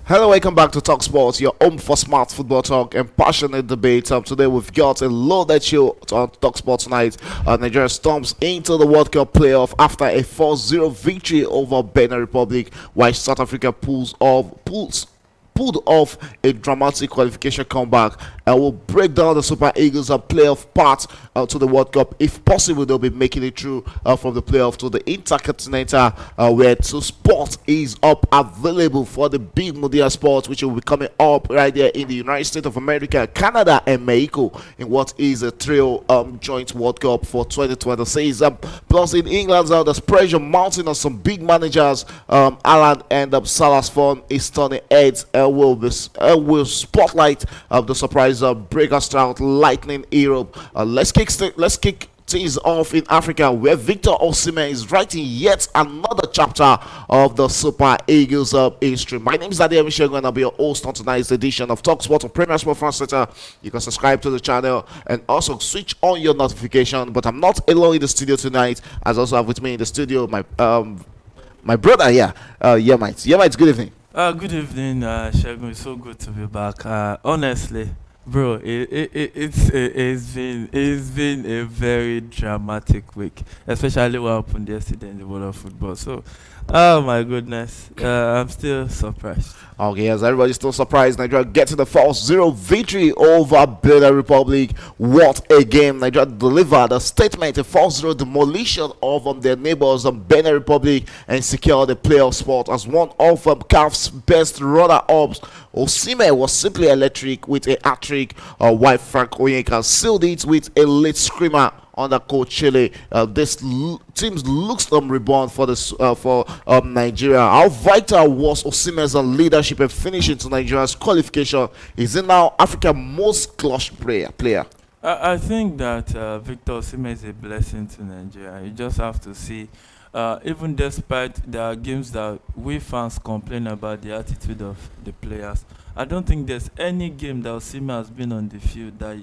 Hello, welcome back to Talk Sports, your home for smart football talk and passionate debate. Today we've got a loaded show on Talk Sports tonight. Nigeria storms into the World Cup playoff after a 4-0 victory over Benin Republic, while South Africa pulled off a dramatic qualification comeback, and will break down the Super Eagles playoff path to the World Cup. If possible, they'll be making it through from the playoff to the Intercontinental, where two sports is up available for the big Mundial sports, which will be coming up right there in the United States of America, Canada, and Mexico in what is a trio joint World Cup for 2026. Plus, in England, there's pressure mounting on some big managers. Alan and Salah's form is turning heads. Will spotlight the surprise breakout style lightning Europe. Let's kick things off in Africa, where Victor Osimhen is writing yet another chapter of the Super Eagles history. My name is Adia Michelle, and I'll be your host on tonight's edition of Talk Sport on Premier Sport France Center. You can subscribe to the channel and also switch on your notification. But I'm not alone in the studio tonight, as I also have with me in the studio my brother. Mate. Good evening. Good evening, Shagun. It's so good to be back. Honestly, bro, it's been a very dramatic week, especially what happened yesterday in the world of football. So, oh my goodness, I'm still surprised. Okay, as everybody's still surprised, Nigeria getting the 4-0 victory over Benin Republic. What a game! Nigeria delivered a statement, a 4-0 demolition of their neighbors, Benin Republic, and secured the playoff spot as one of CAF's best runner-ups. Osimhen was simply electric with a hat-trick, while Frank Onyeka sealed it with a late screamer under Coach Chile. This team looks reborn for Nigeria. How vital was Osimhen's leadership and finishing to Nigeria's qualification? Is he now Africa's most clutch player? I think that Victor Osimhen is a blessing to Nigeria. You just have to see, even despite the games that we fans complain about the attitude of the players, I don't think there's any game that Osimhen has been on the field that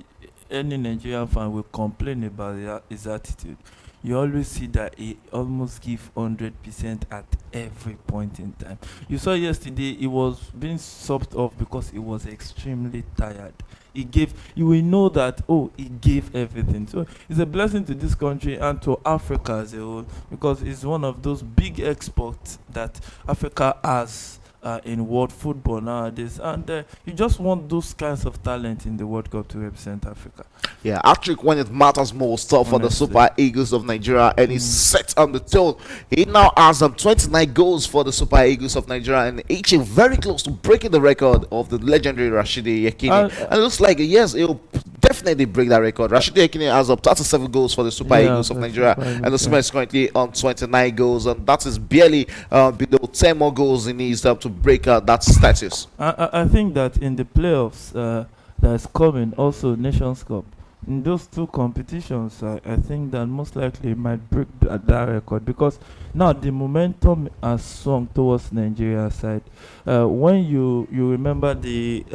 any Nigerian fan will complain about his attitude. You always see that he almost gives 100% at every point in time. You saw yesterday he was being subbed off because he was extremely tired. You will know that, he gave everything. So it's a blessing to this country and to Africa as a whole, because it's one of those big exports that Africa has in world football nowadays, and you just want those kinds of talent in the World Cup to represent Africa. Yeah, hat-trick when it matters most for the Super Eagles of Nigeria, and he's set on the tone. He now has 29 goals for the Super Eagles of Nigeria, and each very close to breaking the record of the legendary Rashidi Yekini. And it looks like, yes, he'll definitely break that record. Rashidi Yekini has 37 goals for the Super Eagles of Nigeria, and the Super is currently on 29 goals, and that is barely below 10 more goals he needs to break that status. I think that in the playoffs that's coming, also Nations Cup, in those two competitions, I think that most likely it might break that record, because now the momentum has swung towards Nigeria's side. When you remember the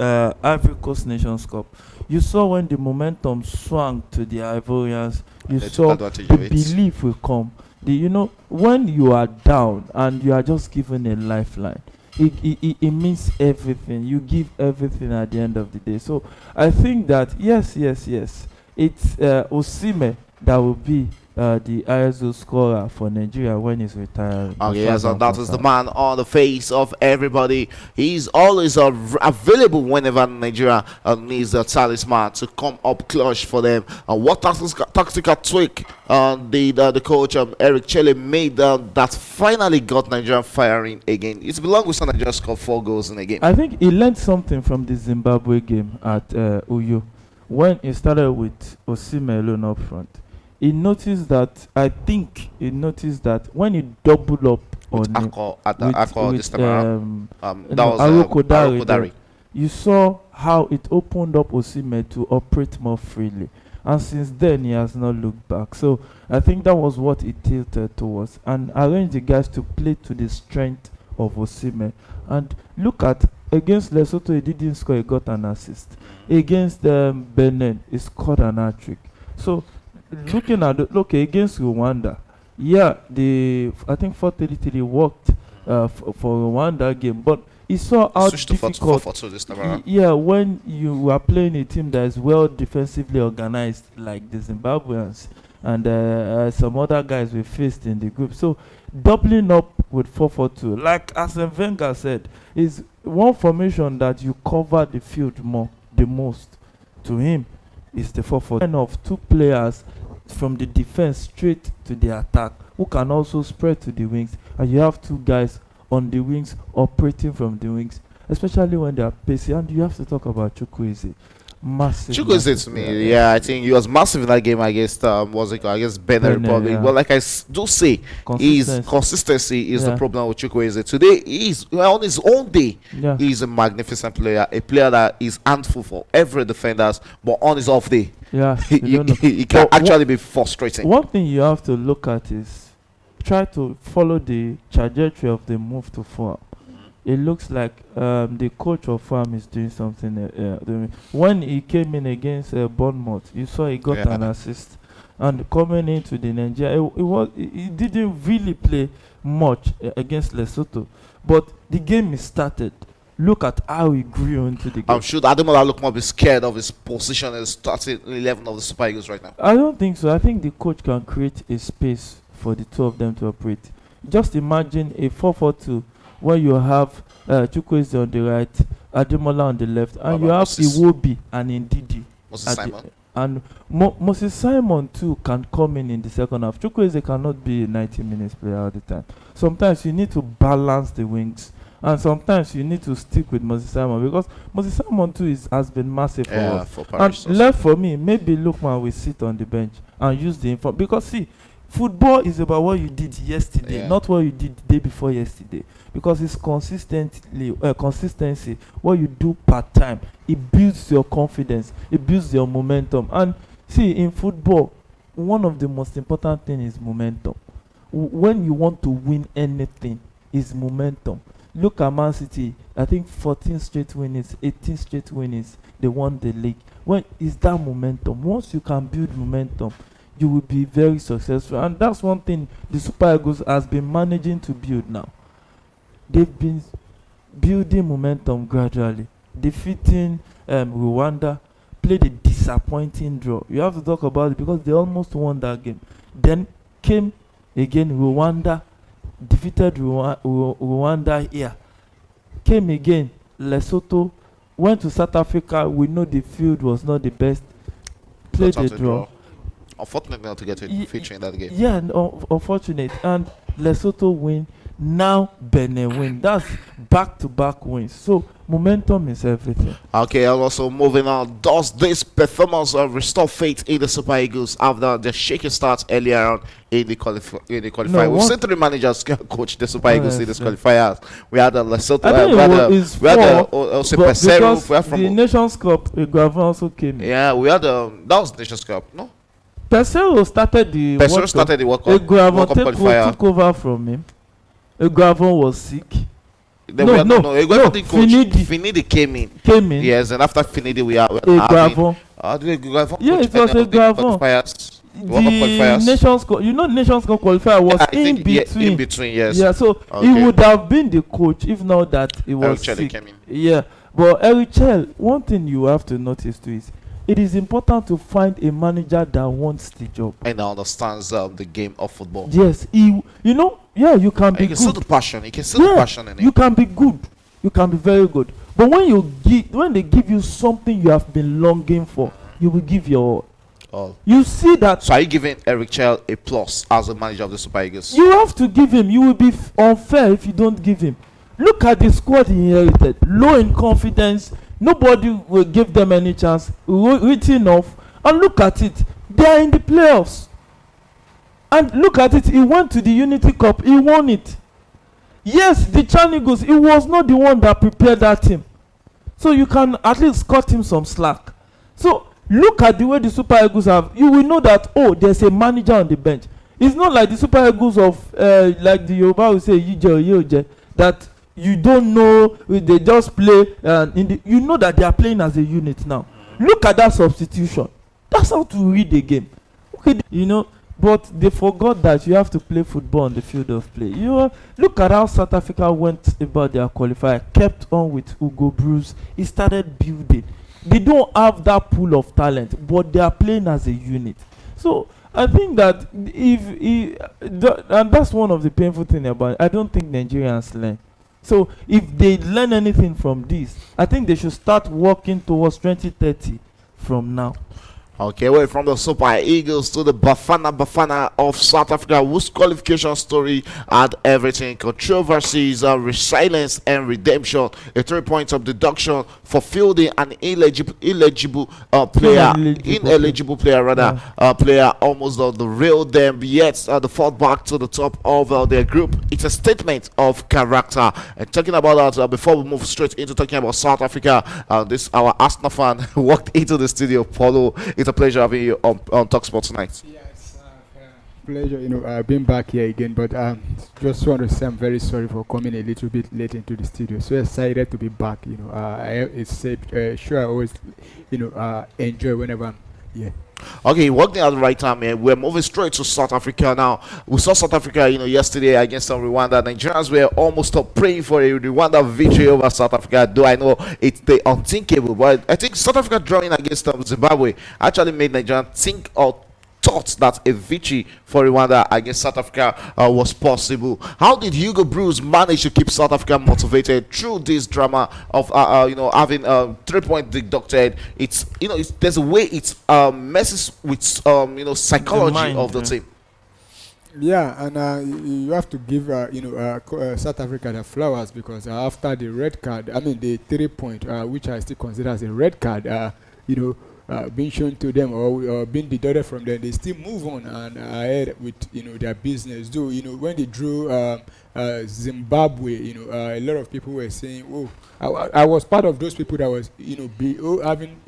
Ivory Coast Nations Cup, you saw when the momentum swung to the Ivorians, you saw the belief will come. When you are down and you are just given a lifeline, it means everything. You give everything at the end of the day. So I think that yes, it's Osimhen that will be the ISO scorer for Nigeria when he's retiring. Okay, yes, and that is the man on the face of everybody. He's always available whenever Nigeria needs a talisman to come up clutch for them. What tactical tweak the coach Eric Chelle made that finally got Nigeria firing again? It's belonged with Nigeria scored 4 goals in a game. I think he learned something from the Zimbabwe game at Uyo, when he started with Osimhen alone up front. He noticed that when he doubled up on Arokodare, you saw how it opened up Osimhen to operate more freely. And since then, he has not looked back. So I think that was what he tilted towards, and arranged the guys to play to the strength of Osimhen. And look at, against Lesotho, he didn't score, he got an assist. Against Benin, he scored an hat-trick. So looking at against Rwanda, I think 4-3-3 worked for Rwanda game, but he saw how Switch to difficult. 4-4-2 this time around. Yeah, when you are playing a team that is well defensively organized, like the Zimbabweans and some other guys we faced in the group. So doubling up with 4-4-2, like Arsene Wenger said, is one formation that you cover the field the most. To him, is the 4-4-2. Kind of two players from the defense straight to the attack, who can also spread to the wings, and you have two guys on the wings operating from the wings, especially when they are pacey. And you have to talk about Chukwueze. Massive. Chukwueze to me, yeah, I think he was massive in that game against against Benin Republic. Yeah. But like I do say, his consistency is the problem with Chukwueze. Today, he's on his own day. Yeah. He's a magnificent player, a player that is handful for every defenders. But on his off day, yeah, he can actually be frustrating. One thing you have to look at is try to follow the trajectory of the move to form. It looks like the coach of farm is doing something. When he came in against Bournemouth, you saw he got an assist, and coming into the Nigeria, he didn't really play much against Lesotho, but the game is started. Look at how he grew into the game. I'm sure Ademola look more be scared of his position as starting 11 of the Super Eagles right now. I don't think so. I think the coach can create a space for the two of them to operate. Just imagine a 4-4-2 where you have Chukwueze on the right, Ademola on the left, and you have Iwobi and Ndidi. Moses Simon. And Moses Simon too can come in the second half. Chukwueze cannot be a 90 minutes player all the time. Sometimes you need to balance the wings, and sometimes you need to stick with Moses Simon, because Moses Simon too has been massive for us. For Paris and left for me, maybe Lookman will sit on the bench and use the inform, because see, football is about what you did yesterday, not what you did the day before yesterday. Because it's consistency. What you do part time, it builds your confidence, it builds your momentum. And see, in football, one of the most important things is momentum. When you want to win anything, is momentum. Look at Man City. I think 14 straight winnings, 18 straight winnings. They won the league. When is that momentum? Once you can build momentum, you will be very successful. And that's one thing the Super Eagles has been managing to build now. They've been building momentum gradually, defeating Rwanda, played a disappointing draw. You have to talk about it because they almost won that game. Then came again Rwanda, defeated Rwanda here. Came again Lesotho, went to South Africa. We know the field was not the best. Played a draw. Unfortunately not to get a feature in that game. Yeah, unfortunate. And Lesotho win. Now Benin win. That's back-to-back wins. So momentum is everything. Okay, and also moving on. Does this performance restore faith in the Super Eagles after the shaky start earlier on in the qualifier? No, We've seen three managers coach the Super Eagles in this qualifiers. We had Lesotho. The Nations Cup, Guavon also came in. Yeah, we had that was Nations Cup. No, Pesero started the World Cup. Guavon took over from him. Guavon was sick. Finidi came in. Yes, and after Finidi we are Guavon. Yeah, it was a Guavon. The Nations Cup, Nations Cup qualifier was in between. Yes. Yeah, so he would have been the coach if not that he was sick. Yeah, but Erichel, one thing you have to notice too is it is important to find a manager that wants the job and understands the game of football. Yes, you can be good. See the passion. You can see the passion in it. You can be good. You can be very good. But when they give you something you have been longing for, you will give your all. You see that. So are you giving Erichel a plus as a manager of the Super Eagles? You have to give him. You will be unfair if you don't give him. Look at the squad he inherited. Low in confidence. Nobody will give them any chance. Written off. And look at it. They are in the playoffs. And look at it. He went to the Unity Cup. He won it. Yes, the Chan Eagles. He was not the one that prepared that team. So you can at least cut him some slack. So look at the way the Super Eagles have. You will know that, there's a manager on the bench. It's not like the Super Eagles of, like the Yoruba will say, Yije, that you don't know, they just play. You know that they are playing as a unit now. Look at that substitution. That's how to read the game. Okay, But they forgot that you have to play football on the field of play. Look at how South Africa went about their qualifier, kept on with Hugo Bruce. He started building. They don't have that pool of talent, but they are playing as a unit. So I think that and that's one of the painful thing about it. I don't think Nigerians learn. So if they learn anything from this, I think they should start working towards 2030 from now. Okay, well, from the Super Eagles to the Bafana of South Africa, whose qualification story had everything: controversies, resilience, and redemption. A 3 points of deduction for fielding an ineligible player, player almost on the rail them, yet the fourth back to the top of their group. It's a statement of character. And talking about that, before we move straight into talking about South Africa, this our Arsenal fan walked into the studio. Paulo, it's a pleasure having you on TalkSport tonight. Yeah, it's pleasure, being back here again. But just want to say I'm very sorry for coming a little bit late into the studio. So excited to be back. Sure I always, enjoy whenever I'm here. Okay, you worked at the right time, man. We're moving straight to South Africa now. We saw South Africa, yesterday against Rwanda. Nigerians were almost praying for a Rwanda victory over South Africa, though I know it's the unthinkable. But I think South Africa drawing against Zimbabwe actually made Nigerians think or thought that a victory for Rwanda against South Africa was possible. How did Hugo Bruce manage to keep South Africa motivated through this drama of having 3 points deducted? There's a way it messes with psychology of the team. Yeah, and you have to give South Africa the flowers, because after the red card, the 3 point, which I still consider as a red card, being shown to them or being deducted from them, they still move on and ahead with their business. Though when they drew Zimbabwe, a lot of people were saying, "Oh, I was part of those people that was having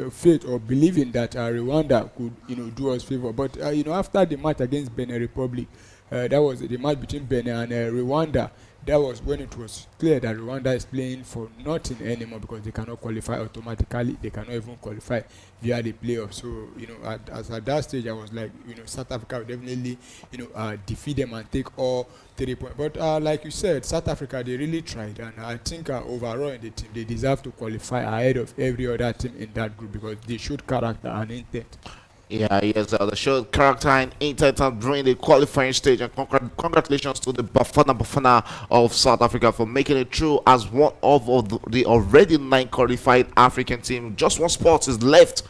faith or believing that Rwanda could do us favor." But after the match against Benin Republic, that was the match between Benin and Rwanda. That was when it was clear that Rwanda is playing for nothing anymore, because they cannot qualify automatically. They cannot even qualify via the playoffs. So, at that stage, I was like, South Africa would definitely, defeat them and take all 3 points. But like you said, South Africa, they really tried. And I think overall in the team, they deserve to qualify ahead of every other team in that group, because they showed character and intent. Yeah, yes, they showed character and intent during the qualifying stage, and congratulations to the Bafana of South Africa for making it through as one of the already 9 qualified African team. Just one spot is left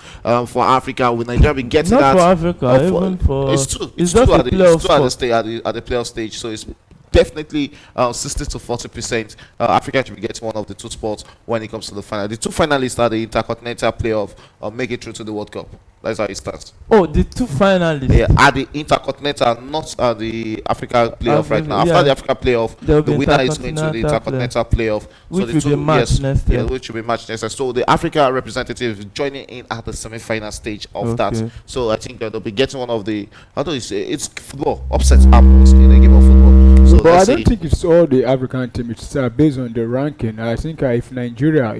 for Africa, with Nigeria getting not that. For Africa, even for it's two at the playoff stage, so it's definitely 60 to 40%. Africa should be getting one of the 2 spots when it comes to the final. The 2 finalists are the Intercontinental Playoff, make it through to the World Cup. That's how it starts. Oh, the 2 finalists. Yeah, at the Intercontinental, not the Africa Playoff right now. After the Africa Playoff, the winner is going to the Intercontinental Playoff. Which will be matched next year. Yeah, which will be matched next year. So the Africa representative joining in at the semi-final stage of that. So I think that they'll be getting one of the, how do you say, it's football. Upsets happens in a game of football. So but I don't think it's all the African team. It's based on the ranking. I think if Nigeria,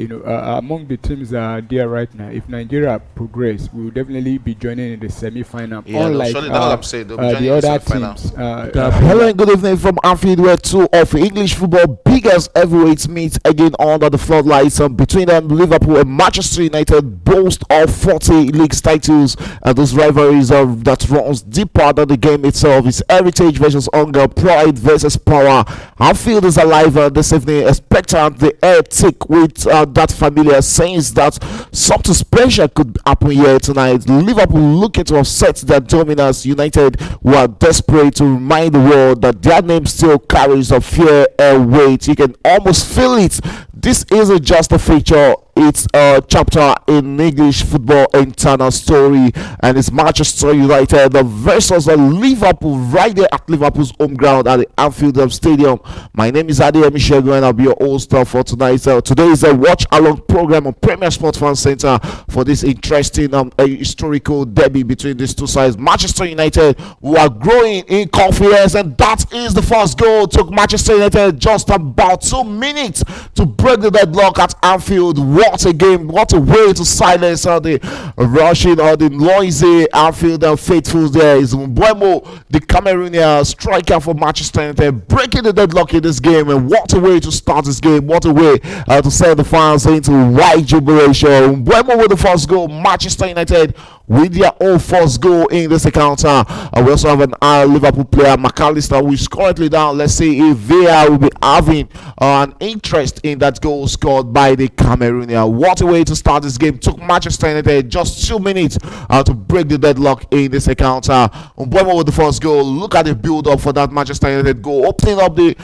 among the teams that are there right now, if Nigeria progress, we will definitely be joining in the semi-final. Yeah, unlike that's what I'm saying. the other teams. Hello and good evening from Anfield, where 2 of English football biggest heavyweights meet again under the floodlights. Between them, Liverpool and Manchester United boast of 40 league titles. Those rivalries that runs deeper than the game itself. It's heritage versus hunger, pride versus power. Anfield is alive this evening, expectant the air tick with that familiar sense that something special could happen here tonight. Liverpool looking to offset their dominance. United were desperate to remind the world that their name still carries a fear weight. You can almost feel it. This isn't just a feature, it's a chapter in English football internal story, and it's Manchester United versus Liverpool right there at Liverpool's home ground at the Anfield Stadium. My name is Adeyemi Shegun, and I'll be your host for tonight. Today is a watch-along program on Premier Sports Fan Center for this interesting historical derby between these two sides. Manchester United, who are growing in confidence, and that is the first goal. Took Manchester United just about 2 minutes to break break the deadlock at Anfield. What a game! What a way to silence the rushing or the noisy Anfield faithfuls. There is Mbeumo, the Cameroonian striker for Manchester United, breaking the deadlock in this game. And what a way to start this game! What a way to send the fans into wide jubilation. Mbeumo with the first goal. Manchester United with their own first goal in this encounter. We also have an Liverpool player, McAllister, who is currently down. Let's see if VAR will be having an interest in that goal scored by the Cameroonian. What a way to start this game. Took Manchester United just 2 minutes to break the deadlock in this encounter. Mbeumo with the first goal. Look at the build-up for that Manchester United goal. Opening up the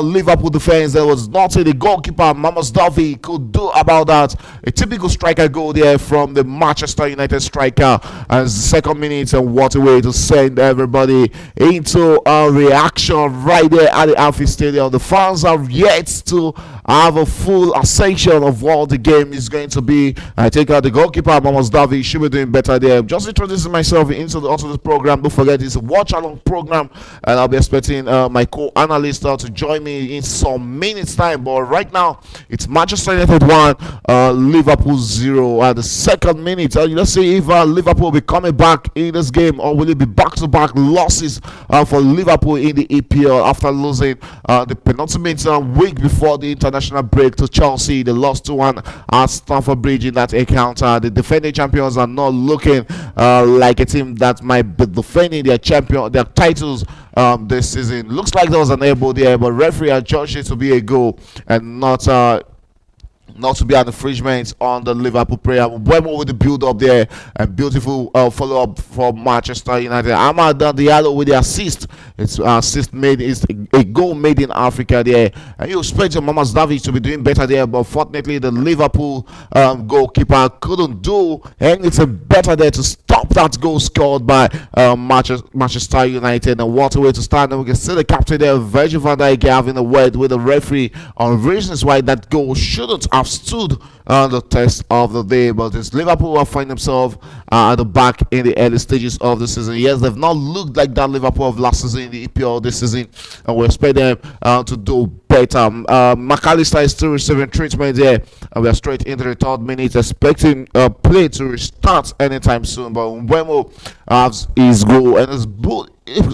Liverpool defense. There was nothing the goalkeeper, Mamas Davi, could do about that. A typical striker goal there from the Manchester United striker. As the second minute, and what a way to send everybody into a reaction right there at the Anfield Stadium. The fans have yet to have a full ascension of what the game is going to be. I take out the goalkeeper, Mamas Davi, should be doing better there. Just introducing myself into the program. Don't forget, it's a Watchalong program, and I'll be expecting my co-analyst to join me in some minutes time. But right now, it's Manchester United 1, Liverpool 0 at the second minute. Let's see if Liverpool will be coming back in this game, or will it be back-to-back losses for Liverpool in the EPL after losing the penultimate week before the international break to Chelsea. They lost 2-1 at Stamford Bridge in that encounter. The defending champions are not looking like a team that might be defending their titles this season. Looks like there was an elbow there, but referee adjudged it to be a goal and not to be an infringement on the Liverpool player. Mbeumo with the build up there, and beautiful follow up from Manchester United. Amad Diallo with the assist. It's assist made is a goal made in Africa there, and you expect your Mamas Davi to be doing better there, but fortunately the Liverpool goalkeeper couldn't do anything better there to stop that goal scored by Manchester United. And what a way to start. And we can see the captain there, Virgil van Dijk, having a word with the referee on reasons why that goal shouldn't have stood the test of the day. But it's Liverpool will find themselves at the back in the early stages of the season. Yes, they've not looked like that Liverpool of last season in the EPL this season, and we expect them to do better. McAllister is still receiving treatment there, and we are straight into the third minute, expecting play to restart anytime soon. But Mbeumo has his goal, and his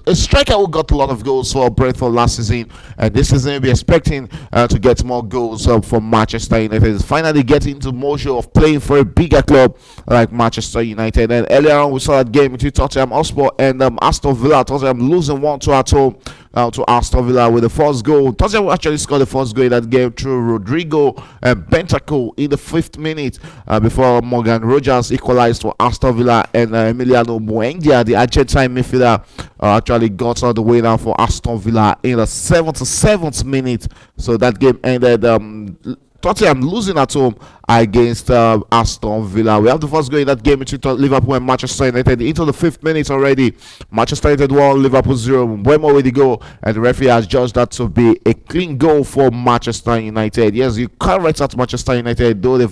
a striker who got a lot of goals for Brentford last season, and this season we'll be expecting to get more goals from Manchester United. Finally getting into motion of playing for a bigger club like Manchester United. And earlier on we saw that game between Tottenham Hotspur and Aston Villa. Tottenham losing 1-2 at home to Aston Villa with the first goal. Tottenham actually scored the first goal in that game through Rodrigo Bentancur in the 5th minute before Morgan Rogers equalized for Aston Villa, and Emiliano Buendia, the Argentine midfielder, actually got the winner for Aston Villa in the 77th minute. So that game ended Tottenham losing at home against Aston Villa. We have the first goal in that game between Liverpool and Manchester United into the 5th minute already. Manchester United 1, Liverpool 0. Mbeumo with the goal, and the referee has judged that to be a clean goal for Manchester United. Yes, you can't write out Manchester United, though they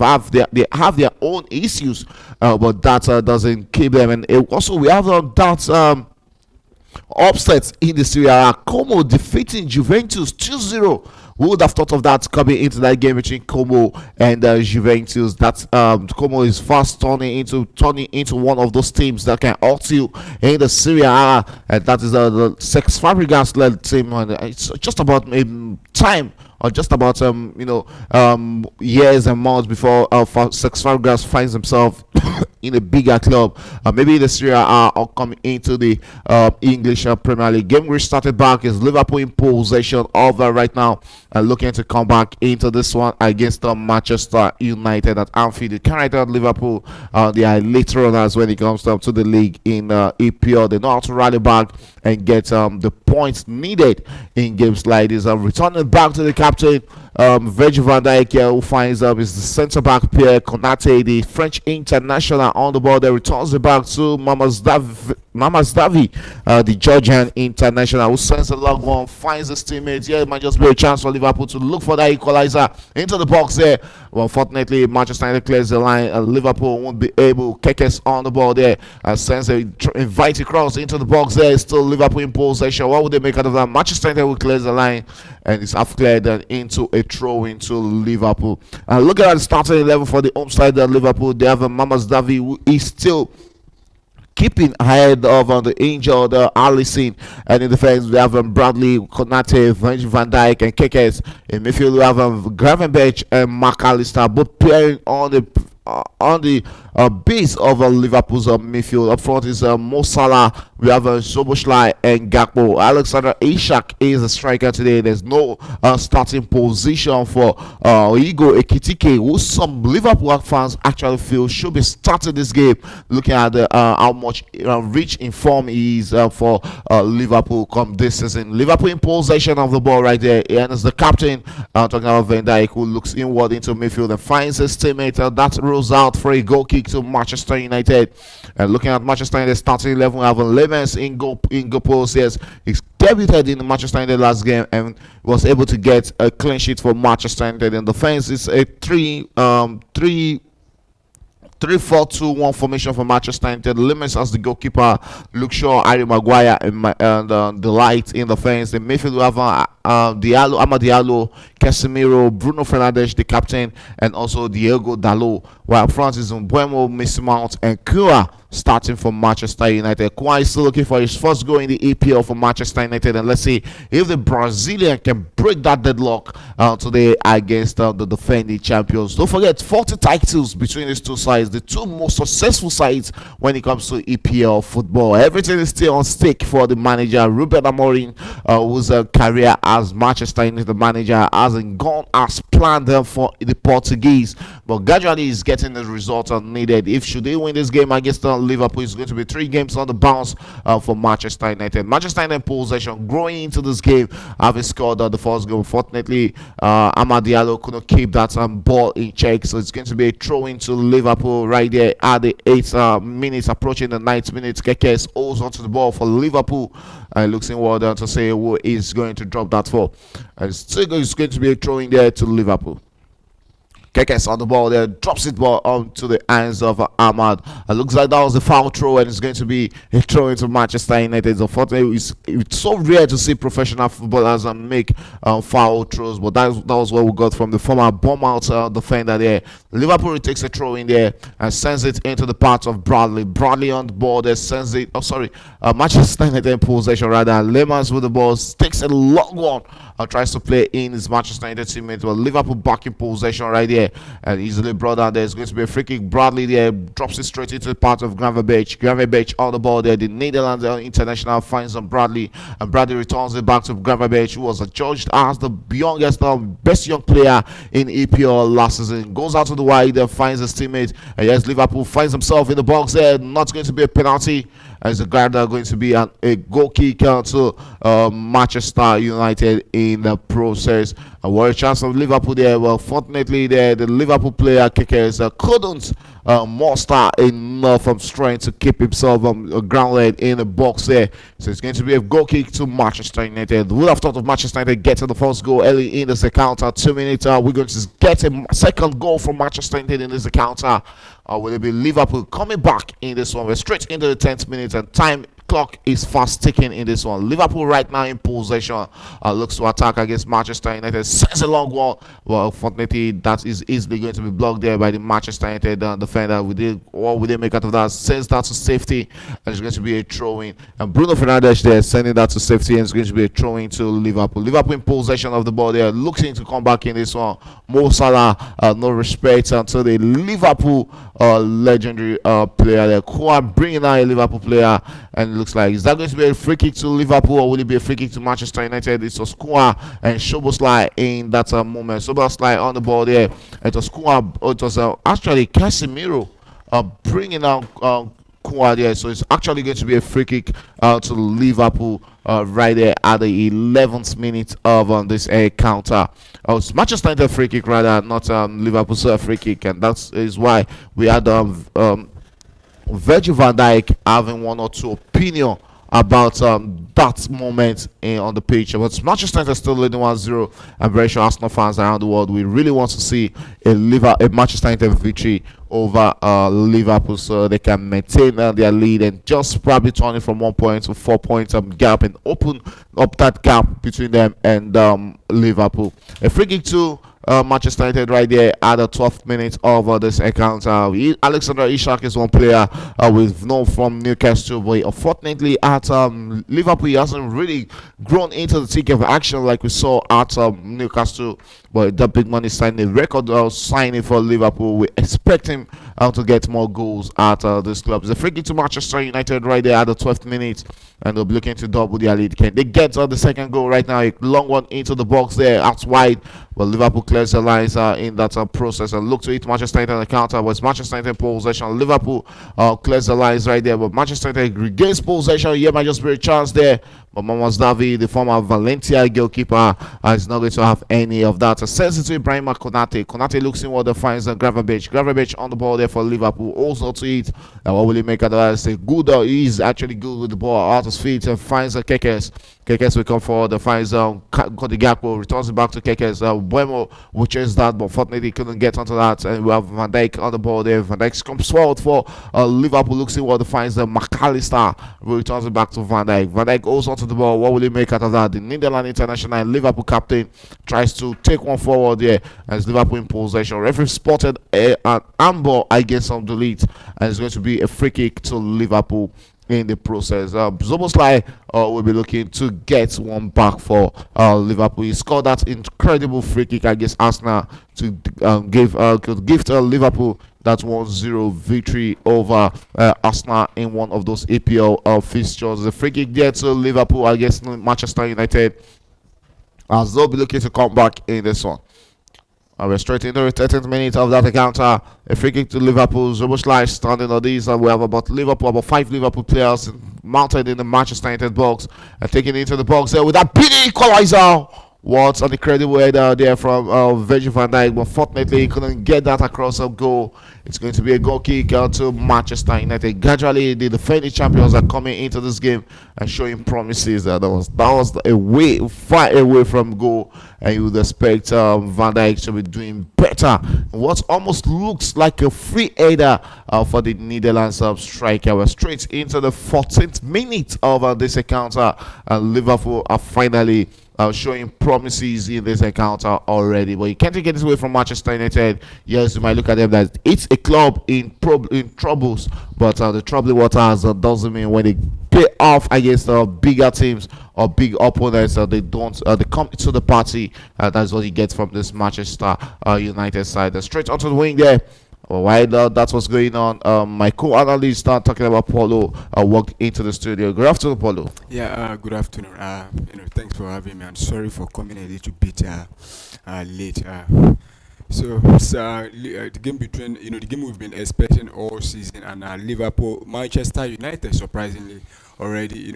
have their own issues, but that doesn't keep them. And also we have that upsets in the Serie A. Como defeating Juventus 2-0. Who would have thought of that coming into that game between Como and Juventus? That Como is fast turning into one of those teams that can hurt you in the Serie A, and that is the Cesc Fabregas led team. And it's just about time, or just about years and months before Cesc Fabregas finds himself in a bigger club, maybe the Serie A, or coming into the English Premier League. Game restarted back. Is Liverpool in possession of right now, looking to come back into this one against Manchester United at Anfield. You can't write out Liverpool. They are late runners when it comes to the league in EPL. They know how to rally back and get the points needed in games like this. Returning back to the captain, Virgil van Dijk, who finds is the centre back Pierre Konate, the French international, on the ball. They returns the back to Mamas Davi, the Georgian international, who sends a long one, finds his teammates. Yeah, it might just be a chance for Liverpool to look for that equalizer into the box there. Well, unfortunately, Manchester United clears the line. Liverpool won't be able. Kekes on the ball there, sends a invite across into the box there. It's still Liverpool in possession. What would they make out of that? Manchester United will clear the line, and it's half cleared into a throw into Liverpool. And look at the starting 11 for the home side of Liverpool. They have a Mamas Davi, who is still keeping ahead of the injured Allison, and in defense we have Bradley, Konate, Virgil van Dijk, and Kekes. In midfield we have Gravenberch and McAllister, both playing on the base of Liverpool's midfield. Up front is Mo Salah. We have Szoboszlai and Gakpo. Alexander Isak is a striker today. There's no starting position for Igor Ekitike, who some Liverpool fans actually feel should be starting this game, looking at how much rich in form he is for Liverpool come this season. Liverpool in possession of the ball right there, and as the captain talking about Van Dijk, who looks inward into midfield and finds his teammate that rolls out for a goal kick to Manchester United. And looking at Manchester United starting 11, we have Lemens in goal post. Yes, he's debuted in the Manchester United last game and was able to get a clean sheet for Manchester United. And the defense is a 3-4-2-1 formation for Manchester United. Lemens as the goalkeeper, Luke Shaw, Harry Maguire, and the light in the fence. In midfield we have Diallo, Amad Diallo, Casemiro, Bruno Fernandes, the captain, and also Diego Dalot. While up front is Mbuemo, Mason Mount, and Kua starting for Manchester United. Kua is still looking for his first goal in the EPL for Manchester United, and let's see if the Brazilian can break that deadlock today against the defending champions. Don't forget, 40 titles between these two sides, the two most successful sides when it comes to EPL football. Everything is still on stake for the manager Ruben Amorim, whose career as Manchester United manager hasn't gone as planned for the Portuguese, but gradually he's getting the results needed. If should they win this game against Liverpool, it's going to be 3 games on the bounce for Manchester United. Manchester United possession growing into this game, having scored the first goal. Unfortunately, Amad Diallo couldn't keep that ball in check, so it's going to be a throw into Liverpool right there at the 8th minutes, approaching the 9th minute. Kekes holds onto the ball for Liverpool and looks inward to say who is going to drop that for. And still it's going to be a throw in there to Liverpool. Kekes on the ball there, drops it ball onto the hands of Ahmad. It looks like that was a foul throw, and it's going to be a throw into Manchester United. Unfortunately, it's so rare to see professional footballers make foul throws, but that was what we got from the former bomb-out defender there. Liverpool takes a throw in there and sends it into the path of Bradley. Bradley on the ball there, sends it. Manchester United in possession rather. Lemans with the ball, takes a long one, tries to play in his Manchester United teammate. But Liverpool back in possession right there, and easily brought down. There's going to be a free kick. Bradley there drops it straight into the path of Gravenberch. Gravenberch on the ball there. The Netherlands international finds on Bradley, and Bradley returns it back to Gravenberch, who was judged as the youngest, best young player in EPL last season. Goes out to the wide, then finds his teammate, and yes, Liverpool finds himself in the box there. Not going to be a penalty, as the guard are going to be a goal kick to Manchester United in the process. What a chance of Liverpool there. Well, fortunately there, the Liverpool player Kekes couldn't muster enough strength to keep himself grounded in the box there. So it's going to be a goal kick to Manchester United. Would have thought of Manchester United getting the first goal early in this encounter. 2 minutes, we're going to get a second goal from Manchester United in this encounter. Will it be Liverpool coming back in this one? We're straight into the 10th minute, and time clock is fast ticking in this one. Liverpool right now in possession, looks to attack against Manchester United. Sends a long one. Well, unfortunately, that is easily going to be blocked there by the Manchester United defender. What we did make out of that? Sends that to safety, and it's going to be a throw-in. And Bruno Fernandes there sending that to safety, and it's going to be a throw-in to Liverpool. Liverpool in possession of the ball there, looking to come back in this one. Mo Salah, no respect until the Liverpool legendary player there. Kua bringing out a Liverpool player, and it looks like, is that going to be a free kick to Liverpool, or will it be a free kick to Manchester United? It was Kua and Szoboszlai in that moment. Szoboszlai on the ball there. It was Kua. It was actually Casemiro bringing out Kua there. So it's actually going to be a free kick to Liverpool right there at the 11th minute of this counter. It's Manchester United free kick rather, not Liverpool's free kick, and that is why we had Virgil van Dijk having one or two opinion about that moment on the pitch. But Manchester United still leading 1-0. I'm very sure Arsenal fans around the world, we really want to see a Manchester United victory over Liverpool, so they can maintain their lead and just probably turn it from 1 point to 4 points gap and open up that gap between them and Liverpool. A free kick to Manchester United right there at the 12th minute of this encounter. Alexander Isak is one player we've known from Newcastle, but unfortunately at Liverpool he hasn't really grown into the thick of action like we saw at Newcastle. But the big money signing, record signing for Liverpool. We expect him to get more goals at this club. It's a free kick to Manchester United right there at the 12th minute, and they'll be looking to double their lead. Can they get the second goal right now? A long one into the box there, out wide, but Liverpool clears the lines in that process and look to hit Manchester United on the counter. But it's Manchester United possession. Liverpool clears the lines right there, but Manchester United regains possession. Here might just be a chance there, but Mohamed Davi, the former Valencia goalkeeper, is not going to have any of that. Sends it to Ibrahim Konate. Konate looks in what the finds Gravenberch. Gravenberch on the ball there for Liverpool. Also to it. What will he make out of that? Say good. He's actually good with the ball out of his feet and finds Kekes. Kekes will come forward and finds Gakpo, returns it back to Kekes. Buemo will chase that, but fortunately he couldn't get onto that. And we have Van Dijk on the ball there. Van Dijk comes forward for Liverpool. Looks in what the finds McAllister. Returns it back to Van Dijk. Van Dijk goes onto the ball. What will he make out of that? The Netherlands international and Liverpool captain tries to take one forward there as Liverpool in possession. Referee spotted an handball against some delete, and it's going to be a free kick to Liverpool in the process. Zoboslai will be looking to get one back for Liverpool. He scored that incredible free kick against Arsenal to give Liverpool that 1-0 victory over Arsenal in one of those APL fixtures. The free kick there to Liverpool against Manchester United, as they'll be looking to come back in this one. We're straight into the 13th minute of that encounter. A free kick to Liverpool. Zoboslai standing on these, and we have about 5 Liverpool players mounted in the Manchester United box and taking it into the box there with that big equalizer. What an incredible header there from Virgil van Dijk, but fortunately he couldn't get that across a goal. It's going to be a goal kick to Manchester United. Gradually, the defending champions are coming into this game and showing promises. That was far away from goal, and you would expect Van Dijk to be doing better. What almost looks like a free header for the Netherlands striker. We're straight into the 14th minute of this encounter, and Liverpool are finally showing promises in this encounter already, but you can't take it away from Manchester United. Yes, you might look at them that it's a club in troubles, but the troubling waters doesn't mean when they pay off against bigger teams or big opponents, they come to the party. That's what you get from this Manchester United side. Straight onto the wing there. While that's what's going on, my co-analyst start talking about Paulo walked into the studio. Good afternoon, Paulo. Yeah, good afternoon. Thanks for having me. I'm sorry for coming a little bit late. So it's the game between the game we've been expecting all season, and Liverpool, Manchester United, surprisingly already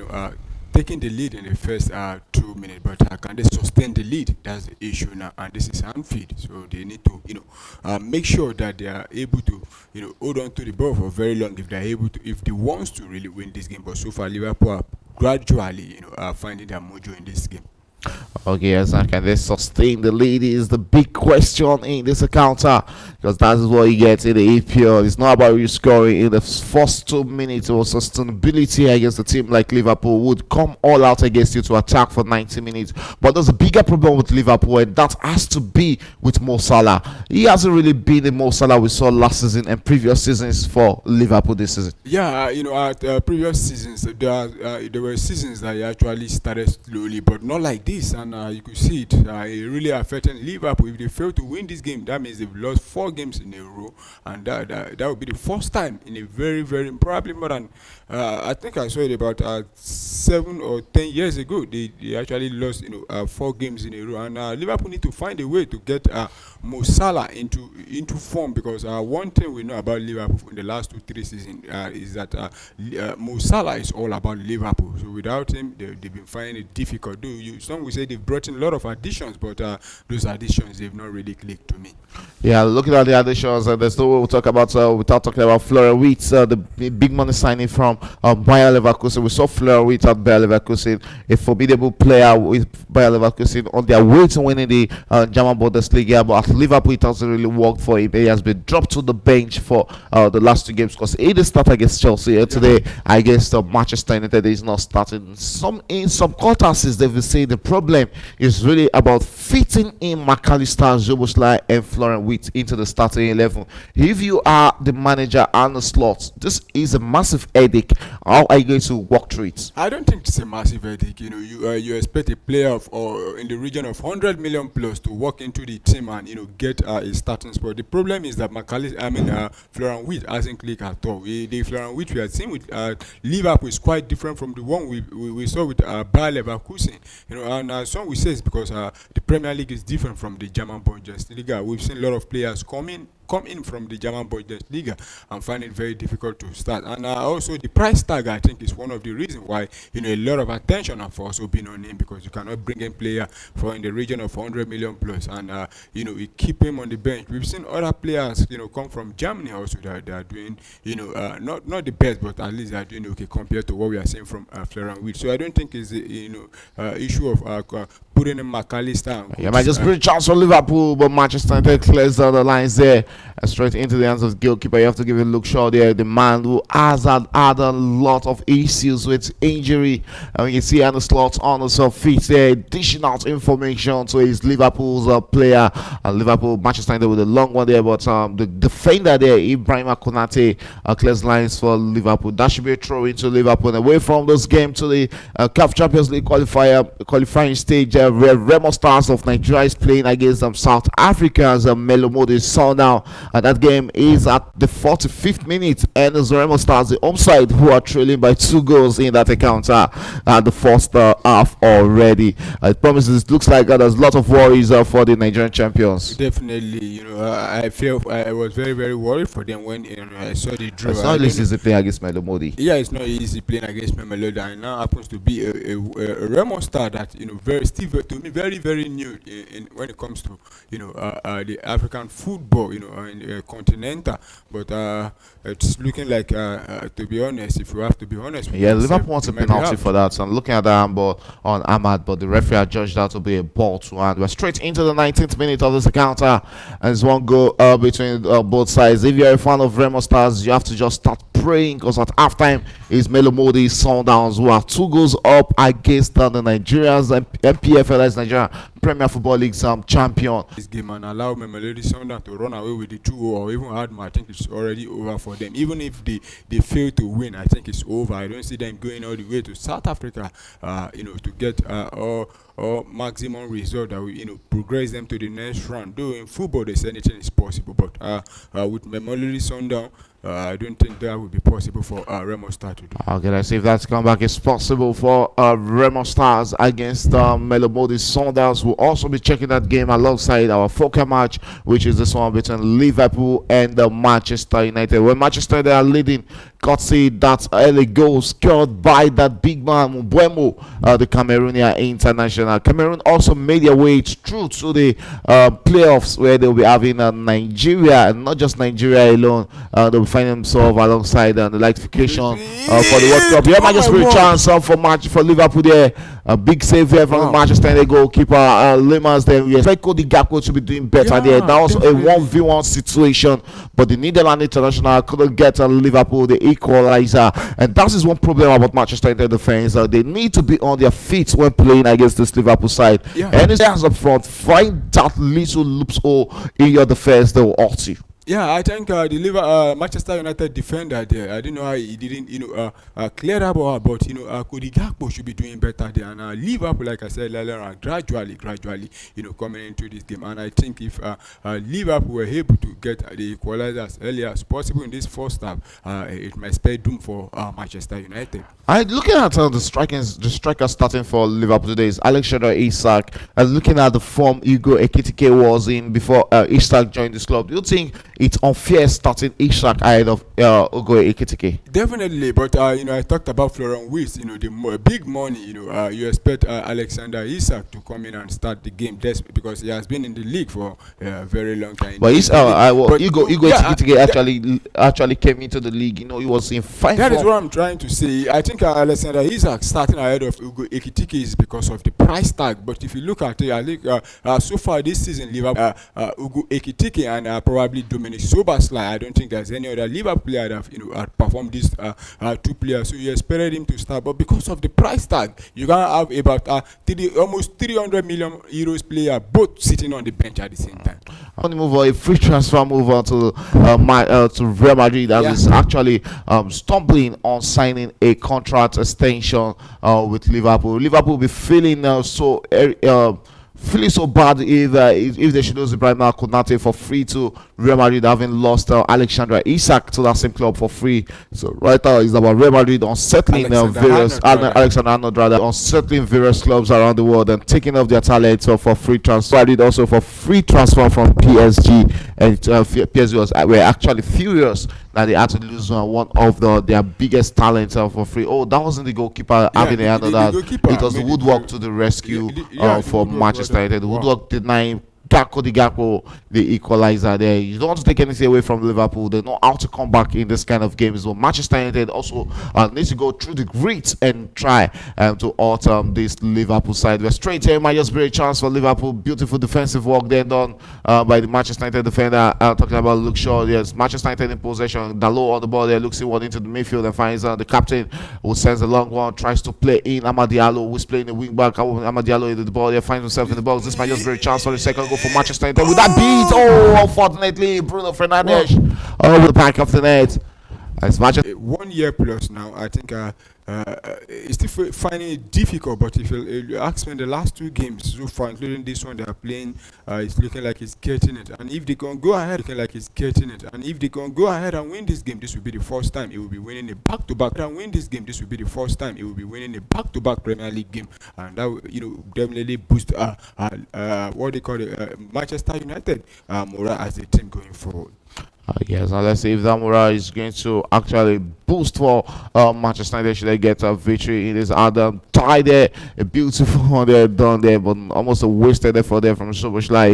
taking the lead in the first 2 minutes, but can they sustain the lead? That's the issue now, and this is Anfield, so they need to make sure that they are able to hold on to the ball for very long if they want to really win this game. But so far Liverpool are gradually finding their mojo in this game. Okay, yes, and can they sustain the lead is the big question in this encounter, because that is what you get in the EPL. It's not about you scoring in the first 2 minutes or sustainability against a team like Liverpool would come all out against you to attack for 90 minutes. But there's a bigger problem with Liverpool, and that has to be with Mo Salah. He hasn't really been the Mo Salah we saw last season and previous seasons for Liverpool this season. Yeah, at previous seasons there were seasons that he actually started slowly, but not like this. And you could see it really affecting Liverpool. If they fail to win this game, that means they've lost 4 games in a row, and that would be the first time in a very, very probably more than I think I saw it about 7 or 10 years ago. They actually lost 4 games in a row, and Liverpool need to find a way to get Mo Salah into form, because one thing we know about Liverpool in the last 2-3 seasons is that Mo Salah is all about Liverpool. So without him, they've been finding it difficult. It's not some will say they've brought in a lot of additions, but those additions they've not really clicked to me. Yeah, looking at the additions, there's no way we'll talk about without talking about Florian Wirtz, the big money signing from Bayer Leverkusen. We saw Florian Wirtz at Bayer Leverkusen, a formidable player with Bayer Leverkusen on their way to winning the German Bundesliga. But at Liverpool, it hasn't really worked for him. He has been dropped to the bench for the last 2 games because he did start against Chelsea. Today, against Manchester United, he's not starting. In some quarters, they've been saying the problem is really about fitting in McAllister, Szoboszlai, and Florian Wirtz into the starting 11. If you are the manager and the slot, this is a massive headache. How are you going to walk through it? I don't think it's a massive headache. You know, you expect a player of or in the region of 100 million plus to walk into the team and get a starting spot. The problem is that Florian Wirtz hasn't clicked at all. The Florian Wirtz we had seen with Liverpool is quite different from the one we saw with Bayer Leverkusen. And some we say it's because the Premier League is different from the German Bundesliga. We've seen a lot of players come in from the German Bundesliga and find it very difficult to start. And also the price tag, I think, is one of the reasons why a lot of attention have also been on him, because you cannot bring in player for in the region of 100 million plus and we keep him on the bench. We've seen other players come from Germany also that they are doing not the best, but at least they are doing okay compared to what we are seeing from Florian Wirtz. So I don't think it's issue of putting in McAllister. Yeah, might just bring chance for Liverpool, but Manchester United clears down the lines there. Straight into the hands of the goalkeeper. You have to give it a look short there. The man who has had a lot of issues with injury. And you see the slots on his feet there, dishing out information to his Liverpool's player. Liverpool, Manchester United with a long one there, but the defender there, Ibrahim Konate, clears lines for Liverpool. That should be a throw into Liverpool. And away from this game to the CAF Champions League qualifying stage, where Remo Stars of Nigeria is playing against South Africa's Melomodi Sundown. And that game is at the 45th minute, and the Remo Stars, the home side, who are trailing by 2 goals in that encounter at the first half already. It promises, it looks like there's a lot of worries for the Nigerian champions. Definitely, I was very, very worried for them when I saw the draw. It's not easy playing against Melomodi. Yeah, it's not easy playing against Melomodi, and now happens to be a Remo Star that to me very, very new in when it comes to the African football, in continental, but it's looking like to be honest, if you have to be honest with Liverpool wants a penalty for that. So I'm looking at the handball on Ahmad, but the referee judged that to be a ball to hand. We're straight into the 19th minute of this encounter, and it's one goal between both sides. If you're a fan of Remo Stars, you have to just start praying, because at halftime is Melomodi Sundowns, who are 2 goals up against the Nigerians and MPFL as Nigeria Premier Football League champion. This game and allow Melody Sundown to run away with the 2 or even hard I think it's already over for them. Even if they fail to win, I think it's over. I don't see them going all the way to South Africa, to get or maximum result that will progress them to the next round. Though in football they say anything is possible, but with Melody Sundown, I don't think that would be possible for Remo Stars to do. Okay, let's see if that comeback is possible for Remo Stars against Melomodi Sundowns. We'll also be checking that game alongside our focal match, which is this one between Liverpool and Manchester United. When Manchester United are leading, courtesy that early goal scored by that big man Mbeumo, the Cameroonian international. Cameroon also made their way through to the playoffs, where they'll be having Nigeria, and not just Nigeria alone. They'll be finding themselves alongside the electrification for the World Cup. Yeah, might just be a chance for Liverpool there. A big save there from Manchester United goalkeeper Lemans. Then we expect Cody Gakpo to be doing better there. That was a 1v1 situation, but the Netherlands international couldn't get Liverpool the equalizer, and that is one problem about Manchester United defense. They need to be on their feet when playing against this Liverpool side. And it's up front, find that little loophole in your defense, they will hurt you. Yeah, I think the Manchester United defender there, I didn't know how he didn't, clear that ball, but Cody Gakpo should be doing better there. And Liverpool, like I said earlier on, gradually, coming into this game. And I think if Liverpool were able to get the equalizer as early as possible in this first half, it might spell doom for Manchester United. Looking at the striker starting for Liverpool today is Alexander Isak. Looking at the form Hugo Ekitike was in before Isak joined this club, do you think it's unfair starting Ishak ahead of Ugo Ekitike. Definitely, but I talked about Florent Wirtz. Big money. You expect Alexander Isak to come in and start the game, because he has been in the league for a very long time. But Ugo Ekitike actually came into the league. He was in fine That form. is what I'm trying to say. I think Alexander Isak starting ahead of Ugo Ekitike is because of the price tag. But if you look at it, I think so far this season, Liverpool, Ugo Ekitike and probably Dominic Soboslai. I don't think there's any other Liverpool player that have performed these two players. So you expected him to start, but because of the price tag, you gonna have about almost 300 million euros player both sitting on the bench at the same time. On the move on, a free transfer move on to Real Madrid that is actually stumbling on signing a contract extension with Liverpool. Liverpool will be feeling feeling so bad if they should lose Ibrahima Konate for free to Real Madrid, having lost Alexander Isak to that same club for free. So right now it's about Real Madrid unsettling Alexander Arnold rather unsettling various clubs around the world and taking off their talents for free transfer. Madrid also for free transfer from PSG, and PSG were actually furious that they had to lose one of their biggest talents for free. Oh, that wasn't the goalkeeper having a hand on that. It was the woodwork to the rescue for Manchester United. The woodwork denying Gakpo the equalizer there. You don't want to take anything away from Liverpool. They know how to come back in this kind of games. So Manchester United also needs to go through the grit and try to alter this Liverpool side. We're straight here. Might just be a chance for Liverpool. Beautiful defensive work there done by the Manchester United defender. Talking about Luke Shaw. Yes, Manchester United in possession. Dalot on the ball there. Looks inward into the midfield and finds the captain, who sends a long one. Tries to play in Amad Diallo, who's playing the wing back. Amad Diallo in the ball there. Finds himself in the box. This might just be a chance for the second goal for Manchester United. With that beat, unfortunately, Bruno Fernandes over the back of the net. As much as 1 year plus now, I think it's still finding it difficult. But if you ask me, the last two games so far, including this one they are playing, it's looking like it's getting it. And if they can go ahead, looking like it's getting it. And if they can go ahead and win this game, this will be the first time it will be winning a back-to-back. And win this game, this will be the first time it will be winning a back-to-back Premier League game, and that will, definitely boost what they call it, Manchester United morale as a team going forward. Yes, and let's see if that morale is going to actually boost for Manchester United. Should they get a victory in this Adam tie there? A beautiful one there done there, but almost a wasted effort there from Soboslai.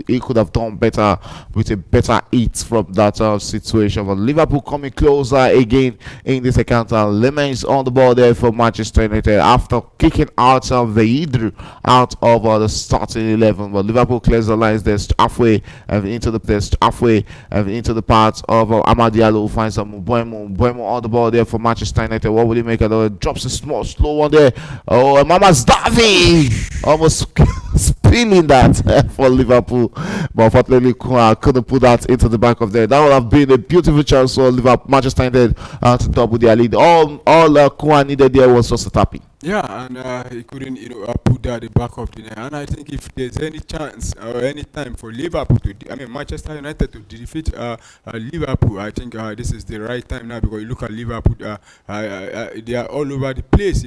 He could have done better with a better hit from that situation. But Liverpool coming closer again in this encounter. Lemens on the ball there for Manchester United after kicking out of Veidru out of the starting 11. But Liverpool clears the lines there halfway and into the the part of Amad Diallo, who finds some Buemo on the ball there for Manchester United. What will he make? Drops a small slow one there. Oh, Mama's Davi almost spilling that for Liverpool, but unfortunately couldn't put that into the back of there. That would have been a beautiful chance for Liverpool, Manchester United to double their lead. All Kouan needed there was just a tapping. Yeah, and he couldn't, put that at the back of the net. And I think if there's any chance or any time for Liverpool Manchester United to defeat Liverpool, I think this is the right time now, because you look at Liverpool, they are all over the place,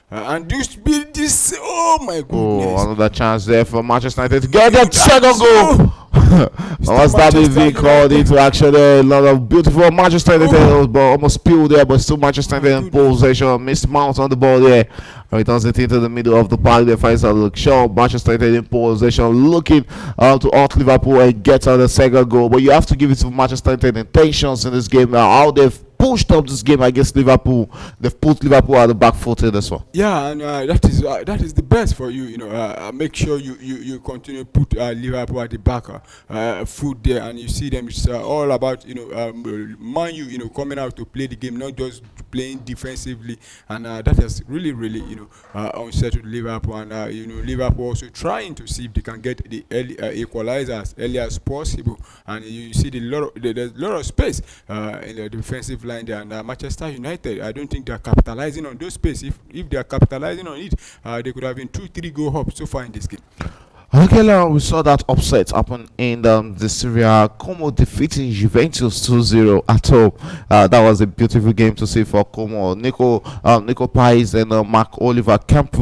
and this, oh my goodness. Oh, another chance there for Manchester United to get that second goal. Once that is being called into action there, a lot of beautiful Manchester United almost spilled there, but still Manchester United in possession. Missed Mount on the ball there. He turns it into the middle of the park. There finds a look. Shaw, Manchester United in possession, looking to out Liverpool and get on the second goal. But you have to give it to Manchester United intentions in this game now. How they've pushed up this game against Liverpool. They've put Liverpool at the back foot in this one. Yeah, and that is the best for you. Make sure you continue to put Liverpool at the back foot there, and you see them. It's all about Man U, coming out to play the game, not just playing defensively, and that has really unsettled Liverpool. And Liverpool also trying to see if they can get the early equalizer as early as possible. And you see there's a lot of space in the defensive line there. And Manchester United, I don't think they're capitalizing on those space. If they are capitalizing on it, they could have been 2-3 goal up so far in this game. Okay, now we saw that upset happen in the Serie A. Como defeating Juventus 2-0 at home. That was a beautiful game to see for Como. Nico Pais and Mark Oliver Camp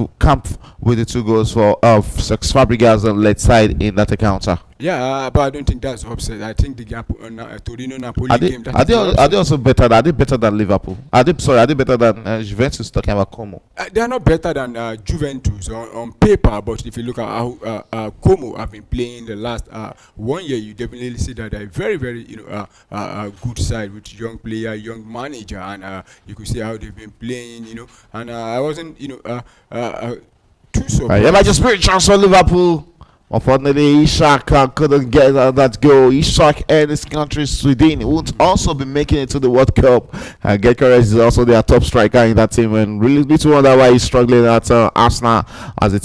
with the 2 goals for Fabregas on left side in that encounter. Yeah, but I don't think that's upset. I think the Torino Napoli Are they game that are is they the are upset. they also better? Are they better than Liverpool? Are they better than Juventus? Talking about Como. They are not better than Juventus on paper, but if you look at how Como have been playing the last 1 year, you definitely see that they're very, very good side with young player, young manager, and you could see how they've been playing. And I wasn't too Yeah, like surprised. just spirit transfer Liverpool. Unfortunately, Ishak couldn't get that goal. Ishak and his country, Sweden, won't also be making it to the World Cup. Gyökeres is also their top striker in that team, and really need to wonder why he's struggling at Arsenal as it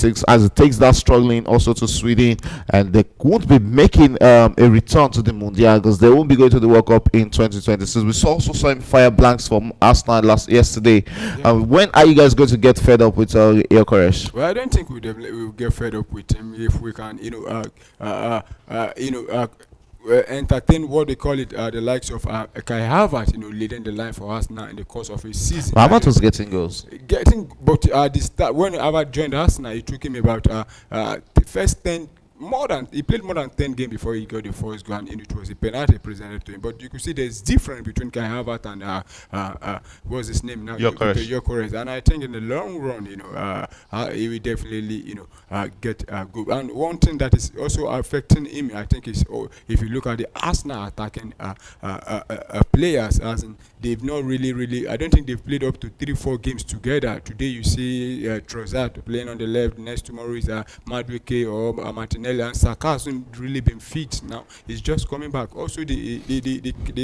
takes that struggling also to Sweden, and they won't be making a return to the Mundial because they won't be going to the World Cup in 2026. We also saw him fire blanks from Arsenal yesterday. Yeah. When are you guys going to get fed up with Gyökeres? Well, I don't think we'll get fed up with him if we can, entertain what they call it, the likes of Kai Havertz, leading the line for us now in the course of a season. Havertz was getting goals. But the start when Havertz joined Arsenal, it took him about the first 10. He played more than 10 games before he got the first goal, and it was a penalty presented to him. But you could see there's difference between Kai Havertz and what's his name now? Gyökeres. And I think in the long run, he will definitely, get good. And one thing that is also affecting him, I think, is if you look at the Arsenal attacking players, as in they've not really. I don't think they've played up to 3-4 games together. Today you see Trossard playing on the left. Next tomorrow is Madueke or Martinelli, and Saka hasn't really been fit now. He's just coming back. Also the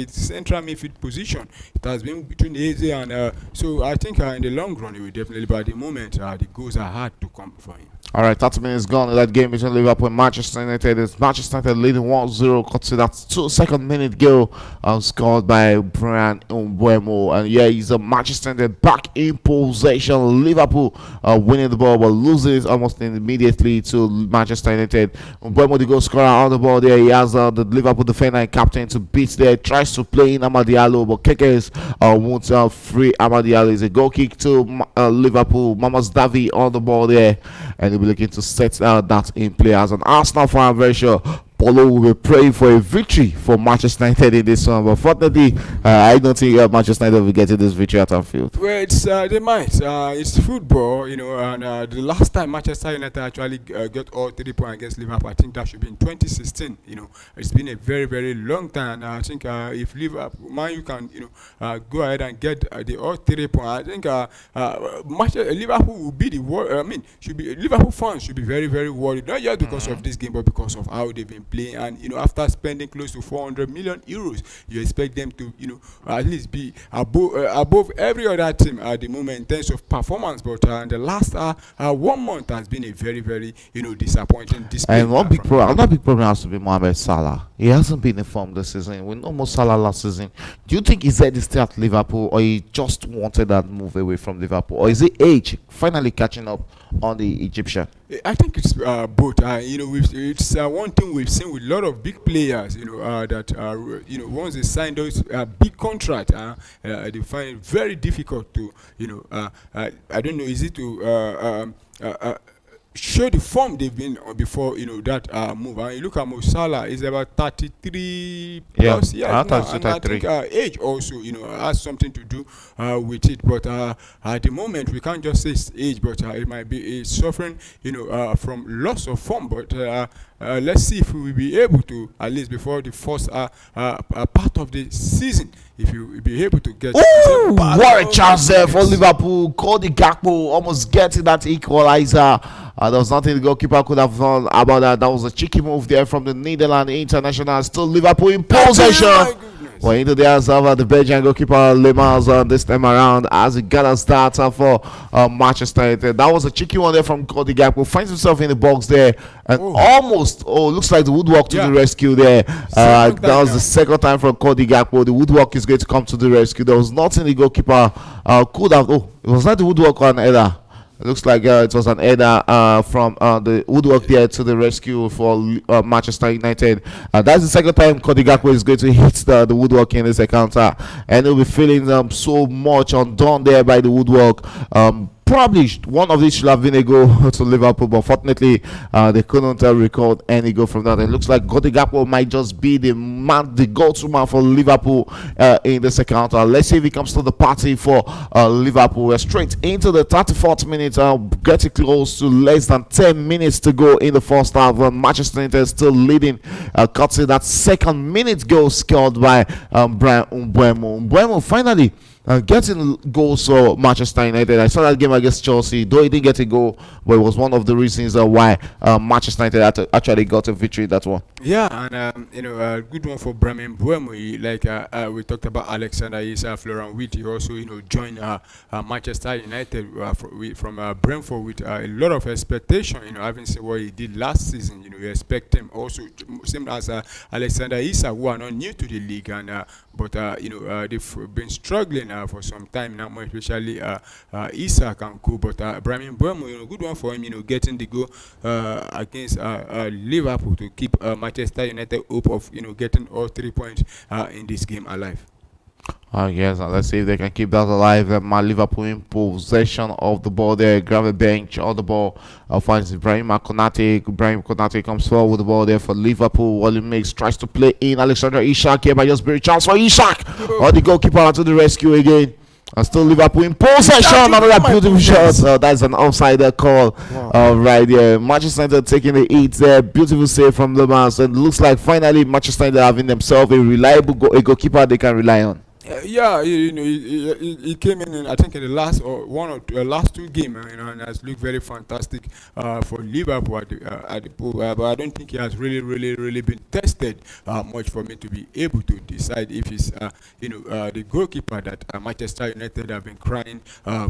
central midfield position, it has been between Eze and so I think in the long run he will definitely. But at the moment the goals are hard to come for him. All right, 30 minutes gone in that game between Liverpool and Manchester United. It's Manchester United leading 1-0. Got to that 2-second minute goal scored by Brian Mbeumo. And yeah, he's a Manchester United back in possession. Liverpool winning the ball but losing it almost immediately to Manchester United. Mbeumo, the goal scorer on the ball there. He has the Liverpool defender and captain to beat there. Tries to play in Amad Diallo, but Kekes won't free Amad Diallo. It's a goal kick to Liverpool. Mamas Davi on the ball there. And he'll be looking to set that in play. As an Arsenal fan, I'm very sure Paulo will be praying for a victory for Manchester United in this one. But fortunately, I don't think Manchester United will get this victory at Anfield. Well, they might. It's football, and the last time Manchester United actually got all 3 points against Liverpool, I think that should be in 2016. It's been a very, very long time. And I think if Liverpool, man, you can, go ahead and get the all 3 points. I think Liverpool will be the world. Liverpool fans should be very, very worried, not just because of this game, but because of how they've been playing. And after spending close to 400 million euros, you expect them to at least be above every other team at the moment in terms of performance. But in the last 1 month has been a very, very disappointing display. And another big problem has to be Mohamed Salah. He hasn't been informed this season. We know Mo Salah last season. Do you think he said he stay at Liverpool, or he just wanted that move away from Liverpool, or is it age finally catching up on the Egyptian? I think it's both. It's one thing we've seen with a lot of big players. That once they sign those big contract, they find it very difficult to I don't know. Is it to show the form they've been on before that move. And you look at Mo Salah, is about 33 plus years now, and I think age also has something to do with it. But at the moment we can't just say it's age, but it might be suffering from loss of form. But let's see if we will be able to, at least before the first part of the season, if you will be able to get. What a chance there for Liverpool. Cody Gakpo almost getting that equalizer. There was nothing the goalkeeper could have done about that. That was a cheeky move there from the Netherlands international. Still Liverpool in possession. Well, into the hands of the Belgian goalkeeper Lemars this time around as he gathers that for Manchester United. That was a cheeky one there from Cody Gakpo. Finds himself in the box there and almost, looks like the woodwork to the rescue there. That was the second time from Cody Gakpo. The woodwork is going to come to the rescue. There was nothing the goalkeeper could have. It was not the woodwork or an header. It looks like it was an header from the woodwork there to the rescue for Manchester United. That's the second time Cody Gakpo is going to hit the woodwork in this encounter, and he'll be feeling so much undone there by the woodwork. probably one of these should have been a goal to Liverpool, but fortunately they couldn't record any goal from that. It looks like Cody Gakpo might just be the man, the go-to man for Liverpool in the second half. Let's see if he comes to the party for Liverpool. We're straight into the 34th minute, getting close to less than 10 minutes to go in the first half. Manchester United still leading, courtesy that second minute goal scored by Brian Mbeumo. Mbeumo finally getting goals for Manchester United. I saw that game against Chelsea, though he didn't get a goal, but it was one of the reasons why Manchester United actually got a victory in that one. Yeah, and good one for Brian Mbeumo. Like we talked about Alexander Isak, Florian Wirtz. He also joined Manchester United from Brentford with a lot of expectation. Having seen what he did last season, you expect him also same as Alexander Isak, who are not new to the league, and but they've been struggling for some time now, more especially Isak and Co. But Brian Mbeumo, good one for him, getting the goal against Liverpool to keep Manchester United hope of getting all 3 points in this game alive. Yes, let's see if they can keep that alive. Liverpool in possession of the ball there, grab the bench on the ball, finds Ibrahim Konate. Ibrahim Konate comes forward with the ball there for Liverpool. What he makes, tries to play in Alexander Isak here by just very chance for Isak. Or the goalkeeper to the rescue again. And still Liverpool in possession. Another beautiful shot. That's an offside call. Wow. Right there. Manchester United taking the hit there. Beautiful save from Lemans. And looks like finally Manchester United having themselves a reliable goalkeeper they can rely on. Yeah, he came in, I think, in the last last two games, and has looked very fantastic for Liverpool at the pool. But I don't think he has really been tested much for me to be able to decide if he's the goalkeeper that Manchester United have been crying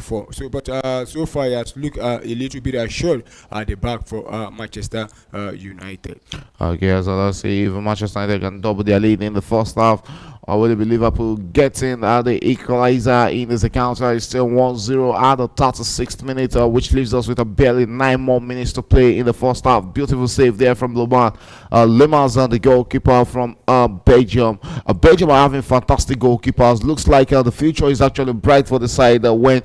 for. So, but so far he has looked a little bit assured at the back for Manchester United. Okay, so let's see if Manchester United can double their lead in the first half. Or will it be Liverpool getting the equalizer in this encounter? It's still 1-0 at the 36th minute, which leaves us with barely 9 more minutes to play in the first half. Beautiful save there from Lemans. Lemans, the goalkeeper from Belgium. Belgium are having fantastic goalkeepers. Looks like the future is actually bright for the side when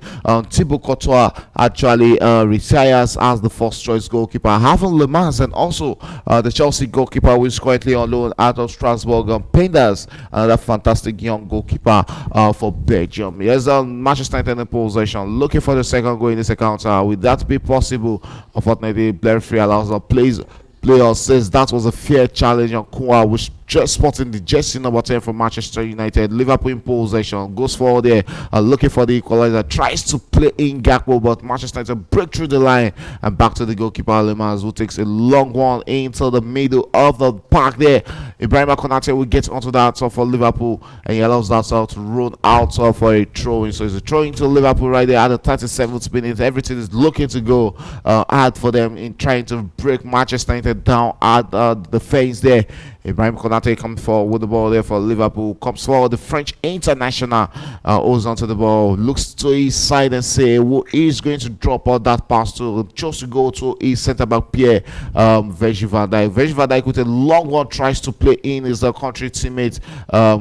Thibaut Courtois actually retires as the first choice goalkeeper. Having Lemans and also the Chelsea goalkeeper who is currently on loan out of Strasbourg, Penders, another fantastic young goalkeeper for Belgium. Yes, Manchester United in possession, looking for the second goal in this encounter. Will that be possible? Unfortunately, Blair Free allows the player says that was a fair challenge on Kua, which just spotting the jersey number 10 from Manchester United. Liverpool in possession, goes forward there, looking for the equalizer, tries to play in Gakpo, but Manchester United break through the line and back to the goalkeeper Lemans, who takes a long one into the middle of the park there. Ibrahim Konate will get onto that for Liverpool, and he allows that to run out for a throw-in. So it's a throw-in to Liverpool right there at the 37th minute. Everything is looking to go hard for them in trying to break Manchester United down at the fence there. Ibrahim Konate comes forward with the ball there for Liverpool. Comes forward, the French international holds onto the ball, looks to his side and say who is going to drop out that pass to. Chose to go to his centre back Pierre Virgil van Dijk. Virgil van Dijk with a long one tries to play in his country teammate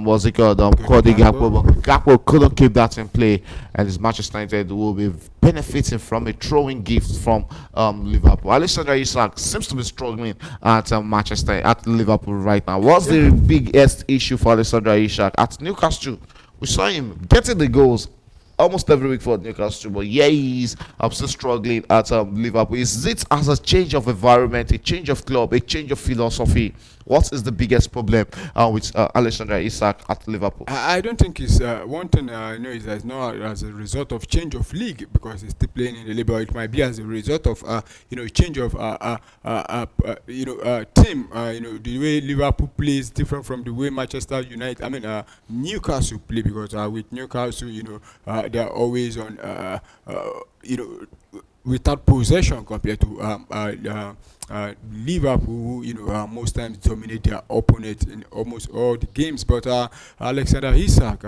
what's it called Cody Gakpo, but Gakpo couldn't keep that in play, and his Manchester United will be benefiting from a throwing gift from Liverpool. Alexander Isak seems to be struggling at Liverpool right now. What's the biggest issue for Alexander Isak at Newcastle? We saw him getting the goals almost every week for Newcastle, but yeah, he's still struggling at Liverpool. Is it as a change of environment, a change of club, a change of philosophy? What is the biggest problem with Alexander Isak at Liverpool? I don't think it's one thing I know is that it's not as a result of change of league because he's still playing in the league, but it might be as a result of change of team. The way Liverpool plays different from the way Manchester United, Newcastle play, because with Newcastle, they're always on without possession compared to Liverpool, who most times dominate their opponent in almost all the games. But Alexander Isak,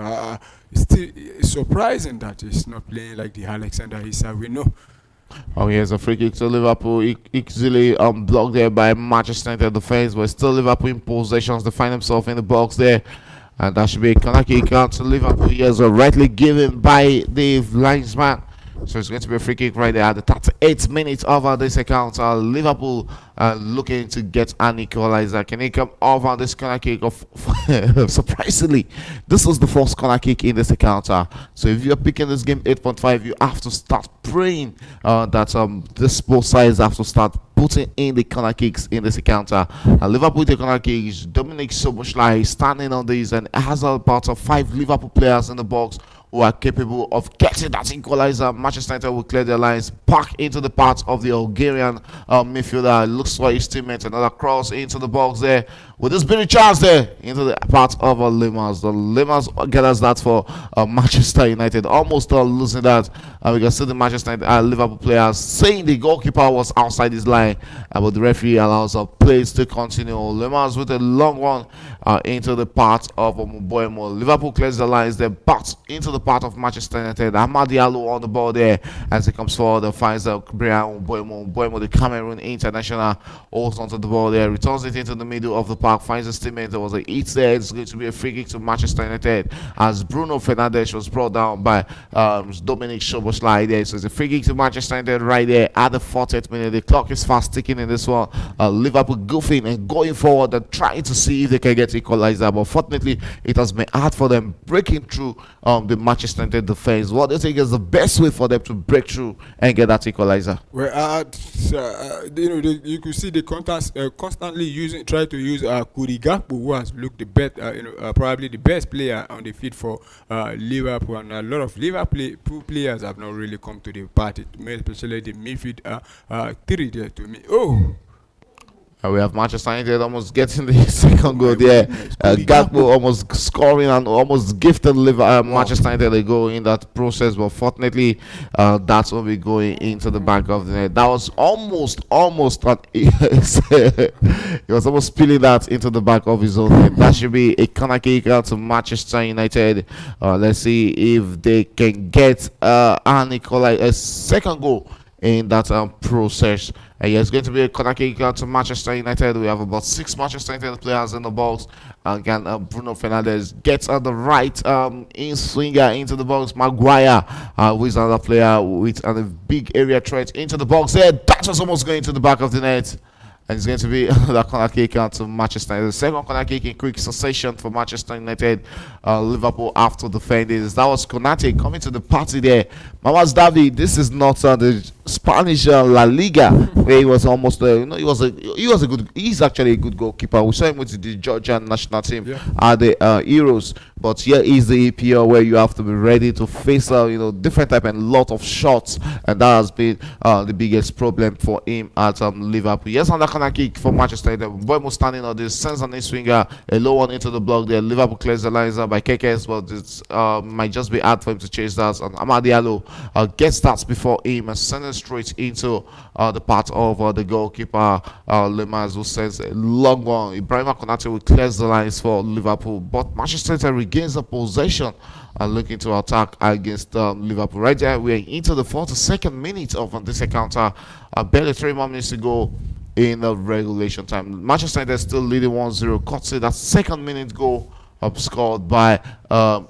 it's still surprising that he's not playing like the Alexander Isak we know. Oh, here's a free kick to Liverpool. Easily blocked there by Manchester United defense, but still Liverpool in possessions. They find themselves in the box there. And that should be a corner kick out to Liverpool. Here's a rightly given by the linesman. So it's going to be a free kick right there at the 38th minute of this account. Liverpool looking to get an equalizer. Can he come over this corner kick? Of surprisingly, this was the first corner kick in this account. So if you're picking this game 8.5, you have to start praying that this both sides have to start putting in the corner kicks in this encounter. Liverpool with the corner kicks. Dominic Soboslai standing on this and has about 5 Liverpool players in the box who are capable of getting that equalizer. Manchester United will clear their lines back into the part of the Hungarian midfielder. Looks for his teammate. Another cross into the box there with this big chance there into the part of Lemans. The Lemans gathers that for Manchester United, almost losing that. We can see the Manchester United Liverpool players saying the goalkeeper was outside his line, but the referee allows plays to continue. Lemans with a long one into the part of Mboemo. Liverpool clears the lines there, but into the part of Manchester United. Amad Diallo on the ball there as he comes forward and finds Brian Mboemo. Mboemo, the Cameroon international, holds onto the ball there, returns it into the middle of the park, finds his teammate. There was a hit there. It's going to be a free kick to Manchester United as Bruno Fernandes was brought down by Dominic Soboslai there. So it's a free kick to Manchester United right there at the 40th minute. The clock is fast ticking in this one. Liverpool goofing and going forward and trying to see if they can get equalizer, but fortunately it has been hard for them breaking through the Manchester United defense. What do you think is the best way for them to break through and get that equalizer? Well, you could see the constantly try to use Kurigapu, who has looked the best, probably the best player on the field for Liverpool, and a lot of Liverpool players have not really come to the party, especially the midfield three there to me. We have Manchester United almost getting the second goal there. Gakpo almost scoring and almost gifted Manchester United a goal in that process, but fortunately, that's will be going into the back of the net. That was almost he was almost spilling that into the back of his own net. That should be a corner kick out to Manchester United. Let's see if they can get a second goal in that process. It's going to be a corner kick out to Manchester United. We have about 6 Manchester United players in the box. Again, Bruno Fernandes gets on the right in swinger into the box. Maguire, who is another player with a big area threat into the box there. That was almost going to the back of the net. And it's going to be another corner kick out to Manchester United. The second corner kick in quick succession for Manchester United. Liverpool after defending. That was Konate coming to the party there. Mamas David, this is not the Spanish La Liga, where he was almost he's actually a good goalkeeper. We saw him with the Georgian national team at the Euros. But here is the EPL, where you have to be ready to face different type and lot of shots, and that has been the biggest problem for him at Liverpool. Yes, on the corner kick for Manchester United. Boymo standing on this, sends an swinger, a low one into the block there. Liverpool clears the lines by Kekes, but it might just be hard for him to chase that. And Amad Diallo gets that before him and sends it straight into the part of the goalkeeper Lemans, who sends a long one. Ibrahim Konate will clear the lines for Liverpool, but Manchester United regains the possession and looking to attack against Liverpool. Right there, we are into the 42nd minute of this encounter. Barely 3 more minutes to go in the regulation time. Manchester United still leading 1-0. Courtesy that second minute goal scored by Brian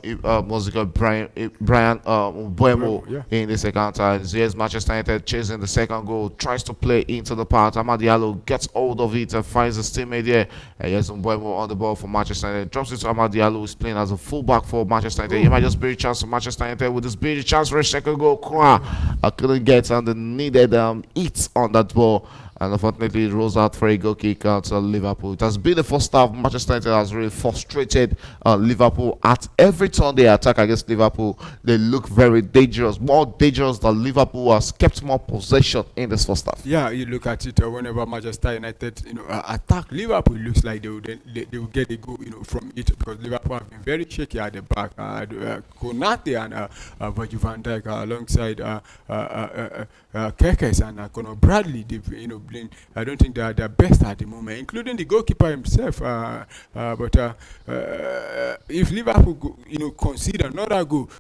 Mboemo in this encounter. Here's Manchester United chasing the second goal, tries to play into the part. Amad Diallo gets hold of it and finds his teammate there. And here's Mboemo on the ball for Manchester United. Drops it to Amad Diallo, who's playing as a fullback for Manchester United. He might just be a chance for Manchester United with this big chance for a second goal. I couldn't get on the needed hit on that ball. And unfortunately, it rolls out for a goal kick out to Liverpool. It has been the first half. Manchester United has really frustrated Liverpool. At every turn they attack against Liverpool, they look very dangerous, more dangerous than Liverpool has kept more possession in this first half. Yeah, you look at it whenever Manchester United attack Liverpool, it looks like they will get a goal from it, because Liverpool have been very shaky at the back. Konate and Virgil van Dijk alongside Kekes and Conor Bradley, they've I don't think they are their best at the moment, including the goalkeeper himself. But if Liverpool concede another goal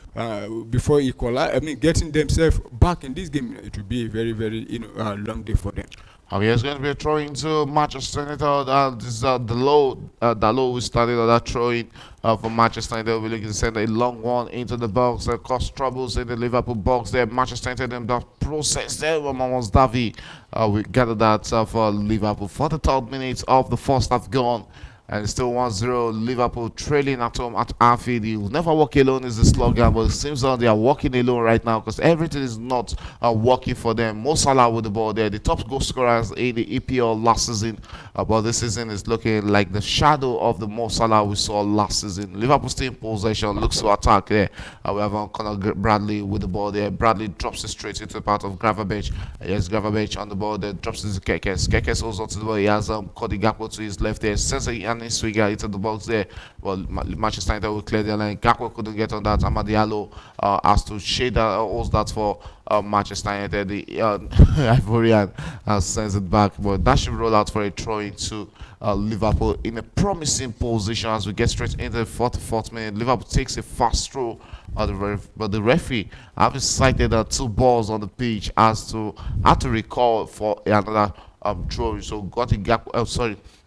before equalize, getting themselves back in this game, it will be a very, very long day for them. Okay, it's going to be a throw into Manchester United. This is the low we started on that throw in for Manchester United. We're looking to send a long one into the box. Cause troubles in the Liverpool box there. Manchester United in the process there. Mamos Davi. We gathered that for Liverpool. 43rd minute of the first half gone. And it's still 1-0. Liverpool trailing at home at Anfield. You will never walk alone is the slogan, but it seems like they are walking alone right now because everything is not working for them. Mo Salah with the ball there, the top goal scorers in the EPL last season, but this season is looking like the shadow of the Mo Salah we saw last season. Liverpool still in possession, looks to attack there. We have Conor Bradley with the ball there. Bradley drops it straight into the part of Gravenberch. Yes, Gravenberch on the ball there, drops it to Kekes. Kekes holds onto the ball. He has Cody Gakpo to his left there. Sends Swigger into the box there. Well, Manchester United will clear the line. Gakpo couldn't get on that. Amad Diallo has to shade that, holds that for Manchester United. The Ivorian sends it back, but that should roll out for a throw into Liverpool in a promising position as we get straight into the 44th minute. Liverpool takes a fast throw, but the referee having cited 2 balls on the pitch had to recall for another throw. So got a gap.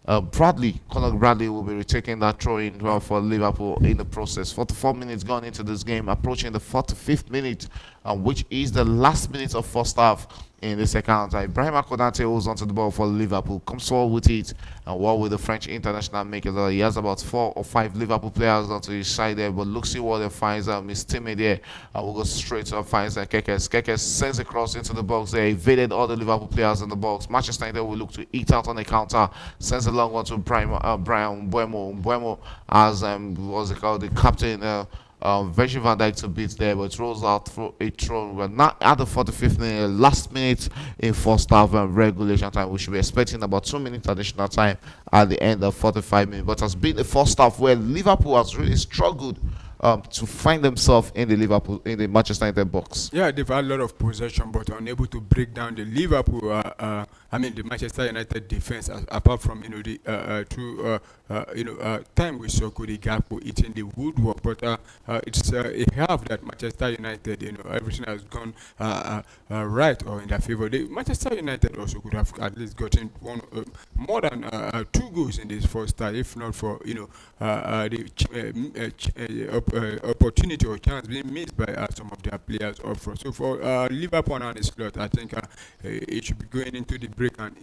Conor Bradley will be retaking that throw in for Liverpool in the process. 44 minutes gone into this game, approaching the 45th minute, which is the last minute of first half in the second half. Ibrahima Konate holds onto the ball for Liverpool, comes forward with it, and what will the French international make it? He has about 4 or 5 Liverpool players onto his side there, but looks see what he finds his teammate there. We'll go straight to finds Kekes. Kekes sends a cross into the box there, evaded all the Liverpool players in the box. Manchester United will look to eat out on the counter, sends a long one to Brian Mbeumo. Mbeumo as what's it called, the captain. Virgil van Dijk to beat there, but it rolls out through a throw. We're not at the 45th minute, last minute in first half regulation time. We should be expecting about 2 minutes additional time at the end of 45 minutes. But it has been a first half where Liverpool has really struggled to find themselves in the Manchester United box. Yeah, they've had a lot of possession, but unable to break down the the Manchester United defense. Apart from the time we saw Cody Gakpo eating the woodwork, but it's a half that Manchester United, everything has gone right or in their favor. Manchester United also could have at least gotten more than 2 goals in this first half, if not for opportunity or chance being missed by some of their players up front. So for Liverpool and his slot, I think it should be going into the break and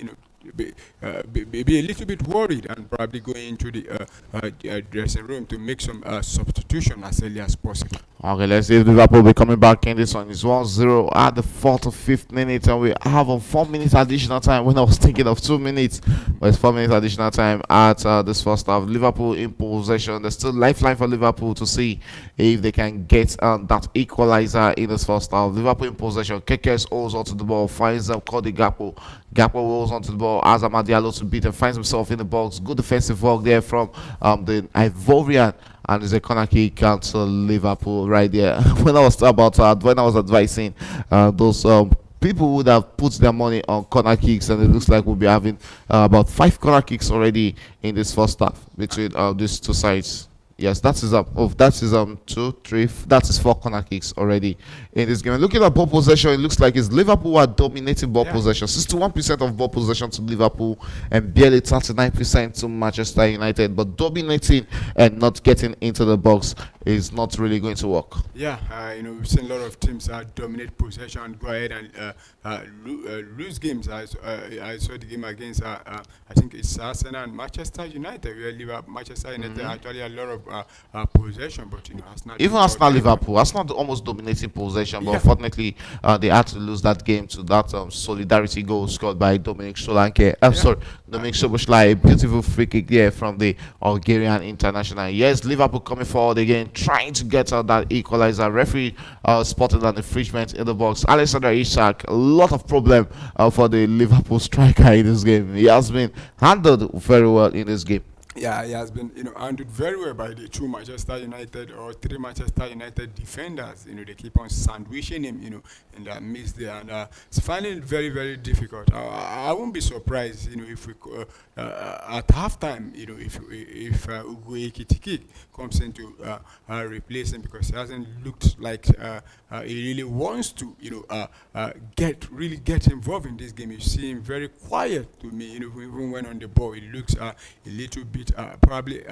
be a little bit worried and probably going into the dressing room to make some substitution as early as possible. Okay, let's see if Liverpool will be coming back in this one. It's 1-0 at the 45th minute, and we have a 4 minutes additional time when I was thinking of 2 minutes. But it's 4 minutes additional time at this first half. Liverpool in possession. There's still lifeline for Liverpool to see if they can get that equalizer in this first half. Liverpool in possession. Kekes holds onto the ball, finds Cody Gakpo. Gakpo rolls onto the ball, as Amad Diallo to beat and finds himself in the box. Good defensive work there from the Ivorian, and there's a corner kick to Liverpool right there. When I was advising those people would have put their money on corner kicks, and it looks like we'll be having about 5 corner kicks already in this first half between these 2 sides. Yes, that is 2, 3. That is 4 corner kicks already in this game. And looking at ball possession, it looks like it's Liverpool are dominating ball possession. 61% of ball possession to Liverpool and barely 39% to Manchester United. But dominating and not getting into the box is not really going to work. Yeah, we've seen a lot of teams dominate possession, go ahead and lose games. I saw the game against I think it's Arsenal and Manchester United, where Manchester United actually a lot of possession, but Arsenal Liverpool, Arsenal almost dominating possession, but unfortunately they had to lose that game to that solidarity goal scored by Dominic Solanke. Dominic Soboslai, a beautiful free kick there from the Bulgarian international. Yes, Liverpool coming forward again, trying to get out that equalizer. Referee spotted an infringement in the box. Alexander Isak, a lot of problem for the Liverpool striker in this game. He has been handled very well in this game. Yeah, he has been, handled very well by the two Manchester United or three Manchester United defenders. They keep on sandwiching him, in that mix there, and it's finding it very, very difficult. I won't be surprised, if we at halftime, if Ugo Ekitike comes in to replace him, because he hasn't looked like he really wants to, get involved in this game. You see him very quiet to me, even when on the ball, he looks a little bit probably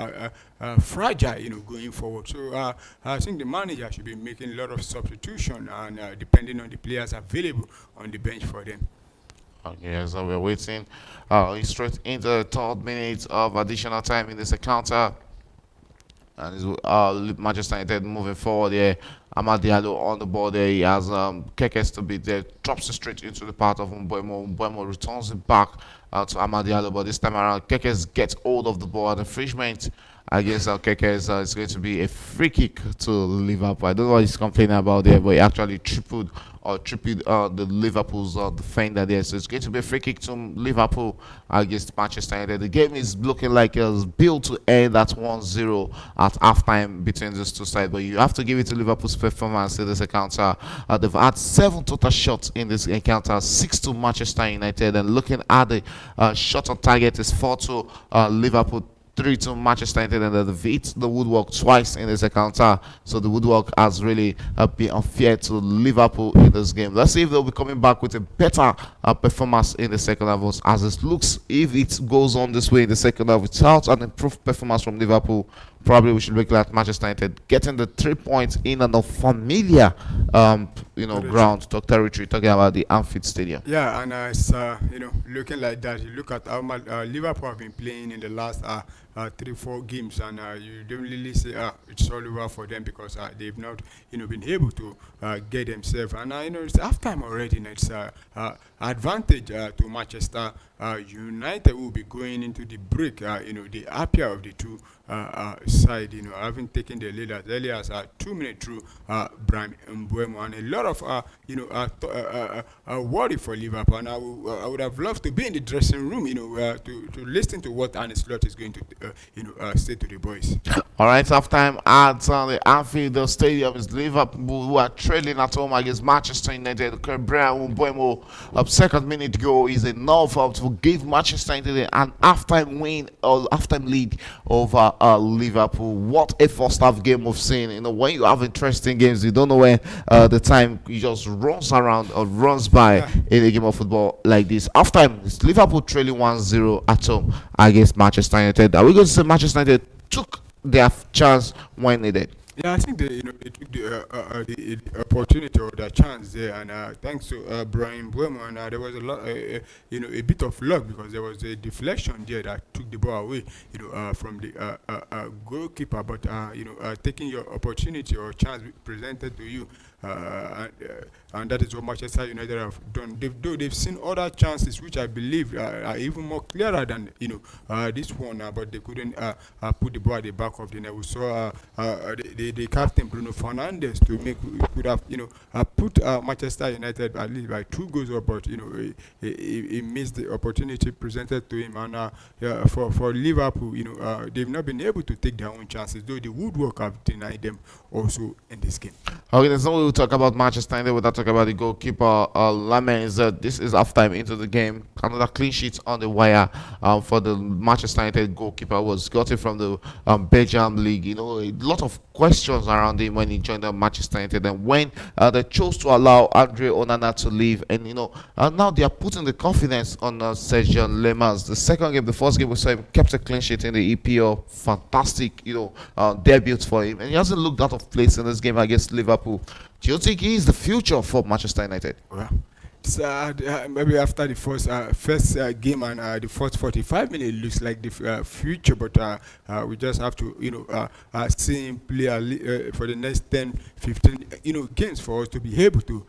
fragile, going forward. So I think the manager should be making a lot of substitution and depending on the players available on the bench for them. Okay, so we're waiting straight into the third minute of additional time in this encounter. And it's, Manchester United moving forward here. Amad Diallo on the ball there. He has Kekes to be there. Drops it straight into the path of Mbuemo. Mbuemo returns it back to Amad Diallo. But this time around, Kekes gets hold of the ball. And the infringement against Kekes is going to be a free kick to Liverpool. I don't know what he's complaining about there, but he actually tripled the Liverpool's defender there. So it's going to be a free kick to Liverpool against Manchester United. The game is looking like it's built to end at 1-0 at halftime between these two sides. But you have to give it to Liverpool's performance in this encounter. They've had 7 total shots in this encounter, 6 to Manchester United. And looking at the shot on target is 4 to Liverpool, 3 to Manchester United, and they've hit the woodwork twice in this encounter. So the woodwork has really been unfair to Liverpool in this game. Let's see if they'll be coming back with a better performance in the second half. As it looks, if it goes on this way in the second half without an improved performance from Liverpool, probably we should look at Manchester United getting the 3 points in an unfamiliar, ground, territory. Talking about the Anfield Stadium. Yeah, and it's looking like that. You look at how Liverpool have been playing in the last 3-4 games, and you don't really say it's all over for them, because they've not been able to get themselves. And it's halftime already. And it's advantage to Manchester United will be going into the break. The happier of the two side, having taken the lead as early as 2 minutes through Brian Mbuemo, and a lot of worry for Liverpool. And I would have loved to be in the dressing room, to listen to what Arne Slot is going to say to the boys. All right, halftime at the Anfield Stadium is Liverpool, who are trailing at home against Manchester United. Brian Mbuemo, second minute goal is enough to give Manchester United an halftime win or halftime lead over Liverpool. What a first half game we've seen. When you have interesting games, you don't know when the time just runs around or runs by in a game of football like this. Halftime, it's Liverpool trailing 1-0 at home against Manchester United. Are we going to say Manchester United took their chance when needed? Yeah, I think they took the opportunity or the chance there, and thanks to Brian Buemo, and there was a bit of luck, because there was a deflection there that took the ball away, from the goalkeeper. But taking your opportunity or chance presented to you, and that is what Manchester United have done. They've seen other chances which I believe are even more clearer than this one, but they couldn't put the ball at the back of the net. We saw the captain Bruno Fernandes could have put Manchester United at least by 2 goals up, but he missed the opportunity presented to him. And for Liverpool, they've not been able to take their own chances, though the woodwork have denied them also in this game. Okay, there's no way we'll talk about Manchester United without talking about the goalkeeper. Lamens, this is halftime into the game. Another clean sheet on the wire for the Manchester United goalkeeper. Was got it from the Belgium league. A lot of questions around him when he joined the Manchester United, and when they chose to allow Andre Onana to leave, and now they are putting the confidence on Sergio Lemans. The second game, the first game we saw him kept a clean sheet in the EPL. Fantastic, debut for him, and he hasn't looked out of place in this game against Liverpool. Do you think he is the future for Manchester United? Well, maybe after the first game and the first 45 minutes, it looks like the future, but we just have to see him play for the next 10-15 games for us to be able to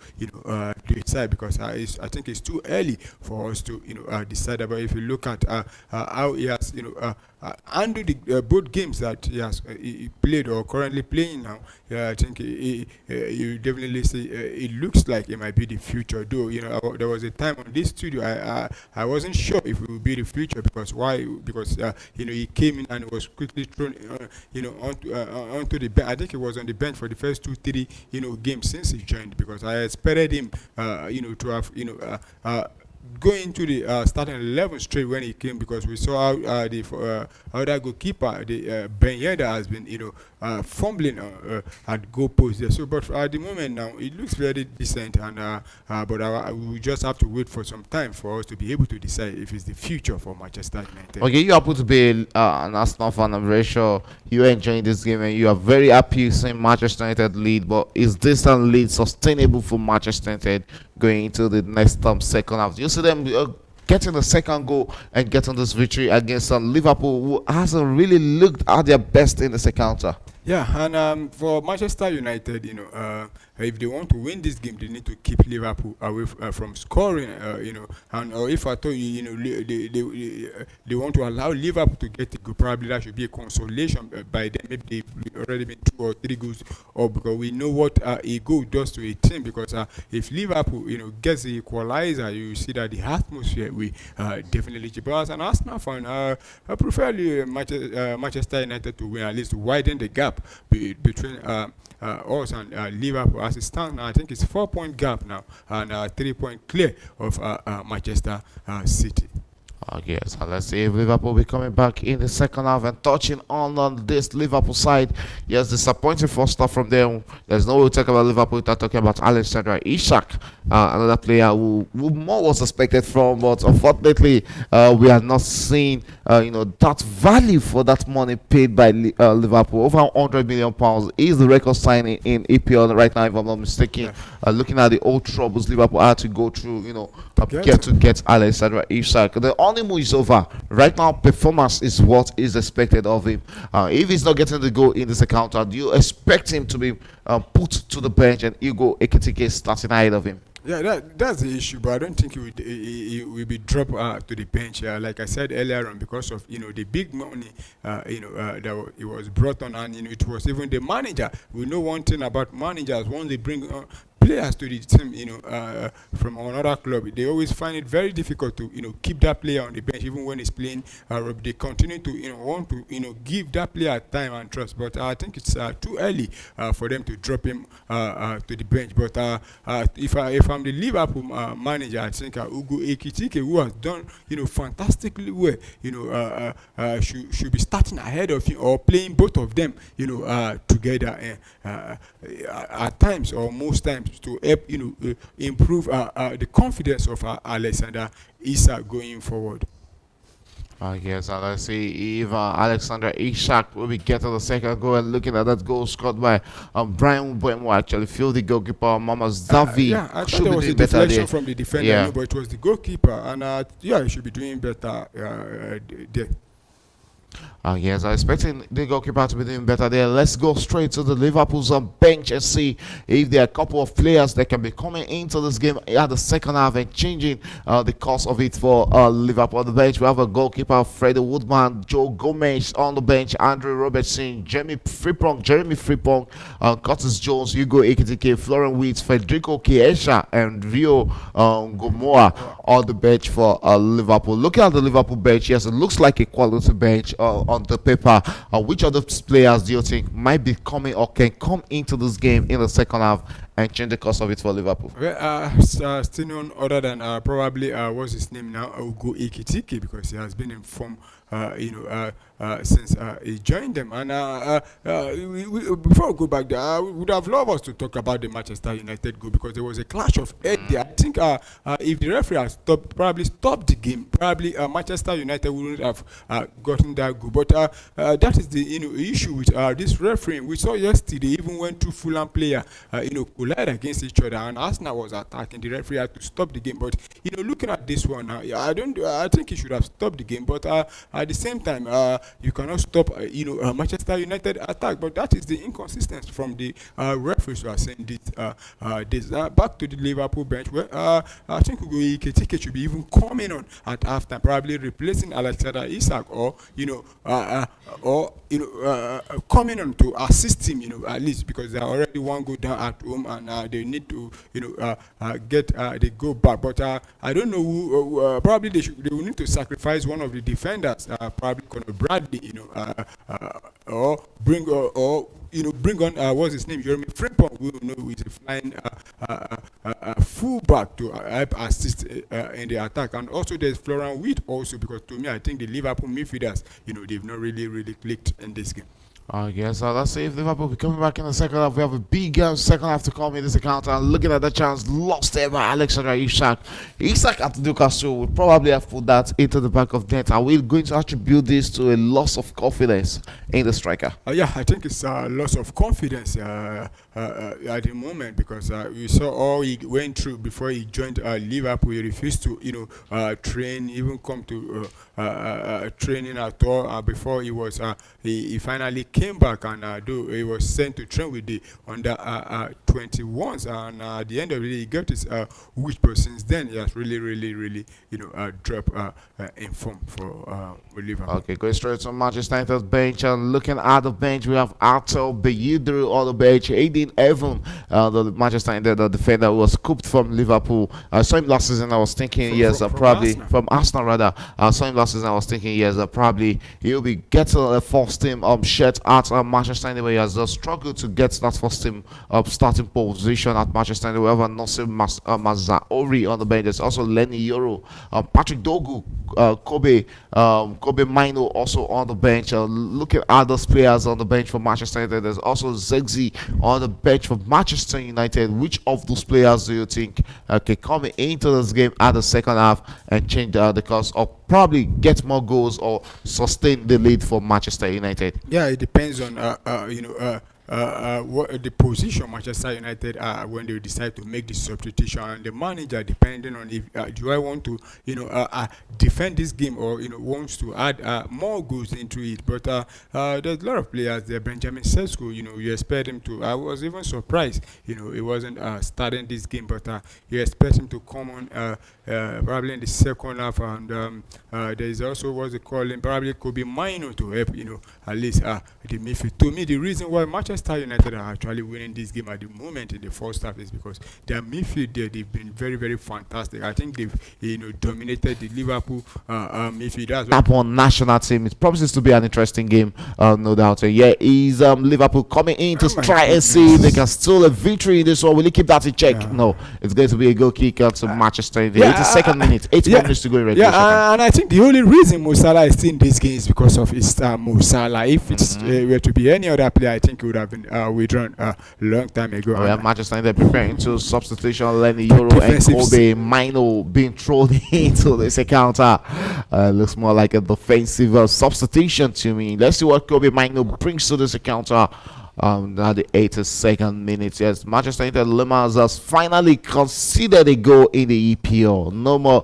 decide, because I think it's too early for us to decide. But if you look at how he has under the both games that he played or currently playing now, I think you definitely see it looks like it might be the future, though there was a time on this studio I wasn't sure if it would be the future because why? Because he came in and was quickly thrown onto the bench. I think he was on the bench for the first 2-3 games since he joined because I expected him to have going to the starting 11 straight when he came because we saw how the other goalkeeper, the Ben Yedder, has been fumbling at goal post there. So, but at the moment now, it looks very decent, and but we just have to wait for some time for us to be able to decide if it's the future for Manchester United. Okay, you happen to be an Arsenal fan. I'm very sure you're enjoying this game and you are very happy seeing Manchester United lead. But is this lead sustainable for Manchester United going into the next second half? Do you see them getting the second goal and getting this victory against Liverpool, who hasn't really looked at their best in the second half? Yeah, and for Manchester United, if they want to win this game, they need to keep Liverpool away from scoring, and if I told they want to allow Liverpool to get a goal, probably that should be a consolation by them. Maybe they've already been 2 or 3 goals up because we know what a goal does to a team. Because if Liverpool, gets the equalizer, you see that the atmosphere will definitely change. But as an Arsenal fan, I prefer Manchester United to win, at least to widen the gap between us and Liverpool. As it stands now, I think it's 4-point gap now and 3-point clear of Manchester City. Okay, so let's see if Liverpool will be coming back in the second half and touching on this Liverpool side. Yes, disappointing first start from them. There's no way to talk about Liverpool without talking about Alexander Isak, another player who more was expected from, but unfortunately we are not seeing that value for that money paid by Liverpool. Over £100 million is the record signing in EPL right now, if I'm not mistaken. Looking at the old troubles Liverpool had to go through, get Alexander Isak. The honeymoon is over. Right now, performance is what is expected of him. If he's not getting the goal in the second half, do you expect him to be put to the bench and Hugo Ekitike starting ahead of him? Yeah, that's the issue, but I don't think he will be dropped to the bench. Like I said earlier on, because of the big money that it was brought on, and it was even the manager. We know one thing about managers: once they bring players to the team, from another club, they always find it very difficult to keep that player on the bench, even when he's playing. They continue to want to give that player time and trust. But I think it's too early for them to drop him to the bench. But if I'm the Liverpool manager, I think Hugo Ekitike, who has done fantastically well, should be starting ahead of him or playing both of them together at times or most times to help improve the confidence of Alexander Isak going forward. Yes, and let's see if Alexander Isak will be getting the second goal. And looking at that goal scored by Brian Mbeumo, actually, the goalkeeper Mama Zavi I thought should there be was a doing better deflection there. from the defender, Yeah. but it was the goalkeeper, and he should be doing better there. Yes, I'm expecting the goalkeeper to be doing better there. Let's go straight to the Liverpool's bench and see if there are a couple of players that can be coming into this game at the second half and changing the course of it for Liverpool. On the bench, we have a goalkeeper, Freddie Woodman, Joe Gomez on the bench, Andrew Robertson, Jeremy Frimpong, Curtis Jones, Hugo Ekitike, Florian Wirtz, Federico Chiesa, and Rio Gomoa on the bench for Liverpool. Looking at the Liverpool bench, yes, it looks like a quality bench on the paper. Which of those players do you think might be coming or can come into this game in the second half and change the course of it for Liverpool? Well, still none other than probably what's his name now, Hugo Ekitike, because he has been in form since he joined them. And before we go back there, we would have loved us to talk about the Manchester United goal, because there was a clash of head there. I think if the referee had probably stopped the game, probably Manchester United wouldn't have gotten that goal. But that is the issue with this refereeing. We saw yesterday, even when two Fulham players collide against each other, and Arsenal was attacking, the referee had to stop the game. But looking at this one now, I think he should have stopped the game. But at the same time, you cannot stop Manchester United attack. But that is the inconsistency from the referees who are saying this. Back to the Liverpool bench, where I think Hugo Ekitike should be even coming on at halftime, probably replacing Alexander Isak, or coming on to assist him, at least, because they are already one goal down at home, and they need to get the goal back. But I don't know who. Probably they will need to sacrifice one of the defenders. Probably Conor Bradley, or bring bring on what's his name, Jeremy Frimpong, who is a flying fullback to help assist in the attack. And also there's Florian Wirtz also, because to me I think the Liverpool midfielders, they've not really clicked in this game. Yes, so let's see if Liverpool will be coming back in the second half. We have a big second half to come in this account. And looking at the chance lost there by Alexander Isak. Isak at Newcastle will probably have put that into the back of net. Are we going to attribute this to a loss of confidence in the striker? Yeah, I think it's a loss of confidence at the moment, because we saw all he went through before he joined Liverpool. He refused to, train, even come to training at all before he was he finally came back, and he was sent to train with the under 21s, and at the end of the day he got his wish, but since then he has really dropped in form for Liverpool. Okay, going straight to Manchester United's bench, and looking at the bench we have Arthur Beyidru on the bench, Aiden Evan, the Manchester United defender who was scooped from Liverpool. I saw him last season. I was thinking from Arsenal rather. I saw him last season. I was thinking probably he'll be getting a first team shirt at Manchester United. He has struggled to get that first team starting position at Manchester United. We have Nasser Mazaori on the bench. There's also Lenny Yoro, Patrick Dogu, Kobe Mino also on the bench. Looking at those players on the bench for Manchester United, there's also Zegzi on the bench for Manchester United. Which of those players do you think can come into this game at the second half and change the course, or probably get more goals or sustain the lead for Manchester United? Yeah, it depends on what the position Manchester United are when they decide to make the substitution, and the manager, depending on if do I want to defend this game, or wants to add more goals into it. But there's a lot of players there. Benjamin Sesko, you expect him to. I was even surprised, he wasn't starting this game, but you expect him to come on probably in the second half, and there's also what's it called, probably could be Mino to help at least the midfield. To me, the reason why Manchester United are actually winning this game at the moment in the first half is because their midfield there, they've been very fantastic. I think they've dominated the Liverpool midfield. That's upon national team. It promises to be an interesting game, no doubt. Is Liverpool coming in to try and see if they can steal a victory in this one? Will he keep that in check? No, it's going to be a goal kick to Manchester United. 82nd minute, 8 minutes to go in regulation. And I think the only reason Mo Salah is still in this game is because of his Mo Salah. If it's were to be any other player, I think he would have been withdrawn a long time ago. We have Manchester United preparing to substitution. Lenny Yoro and Kobe Mino being thrown into this encounter. Looks more like a defensive substitution to me. Let's see what Kobe Mino brings to this encounter. At the 82nd minute, yes, Manchester United Limas has finally conceded a goal in the EPL. No more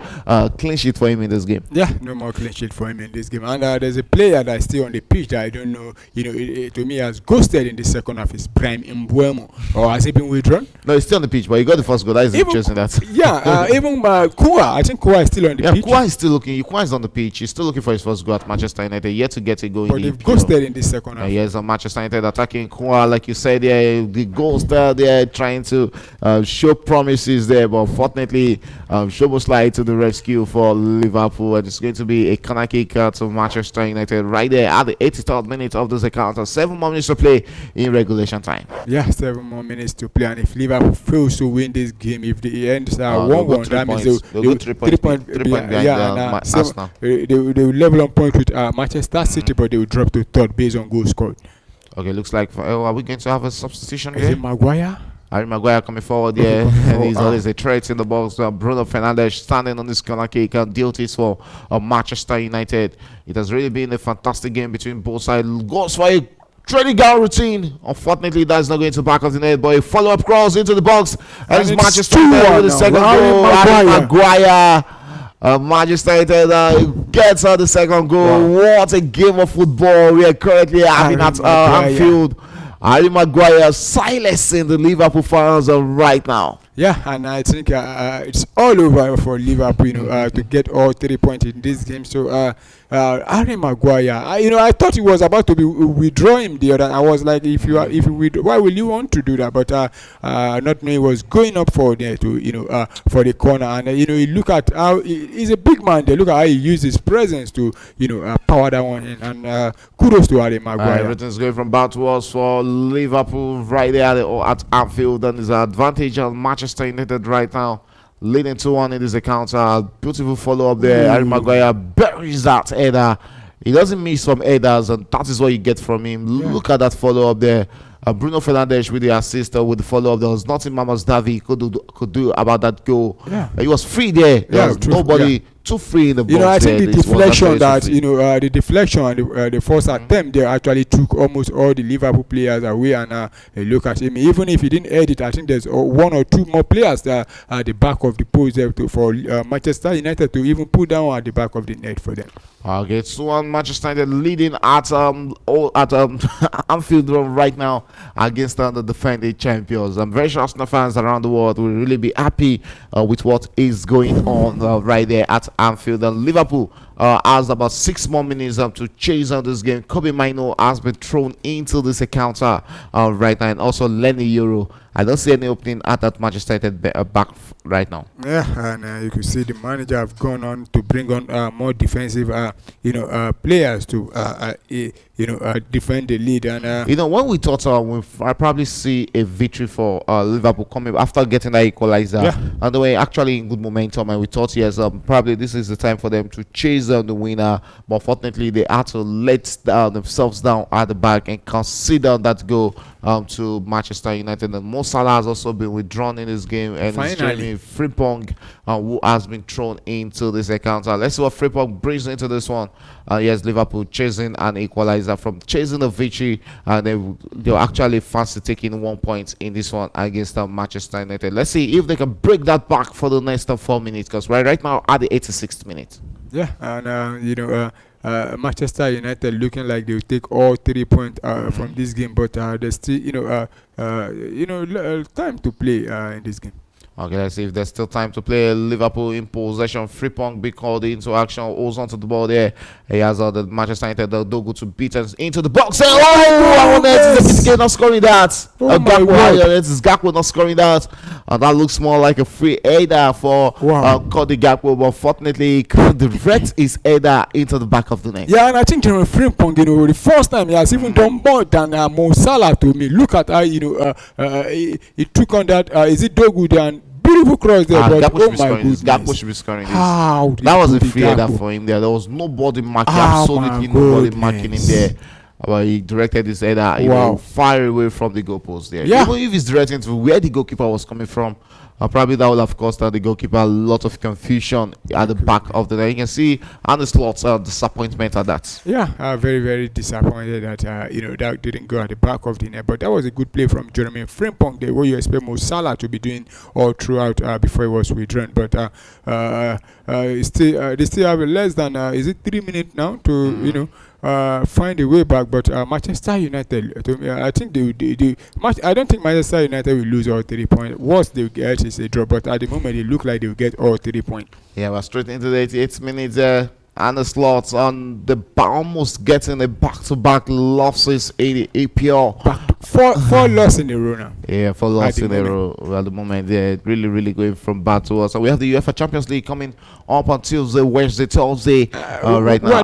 clean sheet for him in this game. Yeah, no more clean sheet for him in this game. And there's a player that is still on the pitch that I don't know, to me has ghosted in the second half. Is Prime Mbuemo, or has he been withdrawn? No, he's still on the pitch, but he got the first goal. That is interesting. That. Yeah, even Kua, I think Kua is still on the pitch. Kua is still looking. Kua is on the pitch. He's still looking for his first goal at Manchester United. Yet to get a goal in the EPL. But they've ghosted in the second half. Yes, Manchester United attacking. Like you said, the goals there, they're trying to show promises there, but unfortunately, Szoboszlai to the rescue for Liverpool, and it's going to be a corner kick to Manchester United right there at the 83rd minute of this encounter. 7 more minutes to play in regulation time. Yeah, 7 more minutes to play, and if Liverpool fails to win this game, if the ends are 1-1, that means they'll go 3 points behind Arsenal. They will level on point with Manchester City, but they will drop to third based on goals scored. Okay, looks like are we going to have a substitution here? Is it Maguire? Harry Maguire coming forward there, and he's always a threat in the box. Bruno Fernandes standing on this corner kick and duties for Manchester United. It has really been a fantastic game between both sides. Goes for a training goal routine. Unfortunately, that's not going to back of the net, but a follow-up cross into the box, and it's Manchester United with the second goal. Harry Maguire. Manchester United gets the second goal. Wow. What a game of football we are currently having at Anfield. Harry Maguire silencing the Liverpool fans right now. Yeah, and I think it's all over for Liverpool, to get all 3 points in this game. So Harry Maguire. I thought he was about to be withdraw him the other. I was like, if you withdraw, why will you want to do that? But not knowing he was going up for there to for the corner, and you look at how he's a big man. They look at how he used his presence to power that one in, and kudos to Harry Maguire. Everything's going from bad to worse for Liverpool right there at Anfield, and there's an advantage on Manchester United right now, leading 2-1 in this encounter. Beautiful follow up there. Harry Maguire buries that header. He doesn't miss some headers, and that is what you get from him. Look at that follow up there. Bruno Fernandes with the assist with the follow up. There was nothing Mamas Davi could do about that goal. He was free there. There was nobody too free in the box. I think the deflection the deflection and the first attempt there actually took almost all the Liverpool players away. And look at him. Even if he didn't head it, I think there's one or two more players that at the back of the post there for Manchester United to even put down at the back of the net for them. Okay, so on Manchester United leading at Anfield right now against the defending champions. I'm very sure Arsenal fans around the world will really be happy with what is going on right there at Anfield. And Liverpool has about 6 more minutes to chase on this game. Kobe Mino has been thrown into this encounter right now, and also Lenny Euro. I don't see any opening at that Manchester United back right now. Yeah, and you can see the manager have gone on to bring on more defensive, players to, defend the lead. And when we thought we'll probably see a victory for Liverpool coming after getting that equalizer, and they were actually in good momentum, and we thought yes, probably this is the time for them to chase the winner. But fortunately, they had to let themselves down at the back and consider that goal to Manchester United. And Mo Salah has also been withdrawn in this game, and it's Jeremy Frimpong who has been thrown into this encounter. Let's see what Frimpong brings into this one. Yes, Liverpool chasing an equalizer from chasing a victory, and they'll actually fancy taking 1 point in this one against Manchester United. Let's see if they can break that back for the next 4 minutes, because right now at the 86th minute. Yeah, and Manchester United looking like they'll take all 3 points from this game, but there's still time to play in this game. Okay, let's see if there's still time to play. Liverpool in possession. Frimpong be called into action. Holds onto the ball there. He has the Manchester United the Dogo to beat us into the box. Gakpo not scoring that. Gakpo not scoring that. And that looks more like a free header for Cody Gakpo. But fortunately, he direct his header into the back of the net. Yeah, and I think Jeremy Frimpong, the first time he has even done more than Mo Salah to me. Look at how he took on that. Is it Dogo and beautiful cross there, but Gakpo should be scoring this. That was a free header for him there. There was nobody marking, absolutely nobody marking him there. But he directed his header far away from the goalpost there. Even if he's directing to where the goalkeeper was coming from, probably that would have caused the goalkeeper a lot of confusion at the back of the net. You can see Arne Slot's disappointment at that. Yeah, very, very disappointed that that didn't go at the back of the net. But that was a good play from Jeremy Frimpong there, where you expect Mo Salah to be doing all throughout before he was withdrawn. But they still have less than is it 3 minutes now to find a way back. But Manchester United, to me, I think I don't think Manchester United will lose all 3 points. Worst they will get is a draw, but at the moment they look like they will get all 3 points. Yeah, we're straight into the 88th minute there. And the slots on the almost getting a back-to-back losses in the APL. Four losses in a row now. Yeah, 4 losses in a row at the moment. They're really, really going from bad to worse. So we have the UEFA Champions League coming up on Tuesday, Wednesday, Thursday. Right now,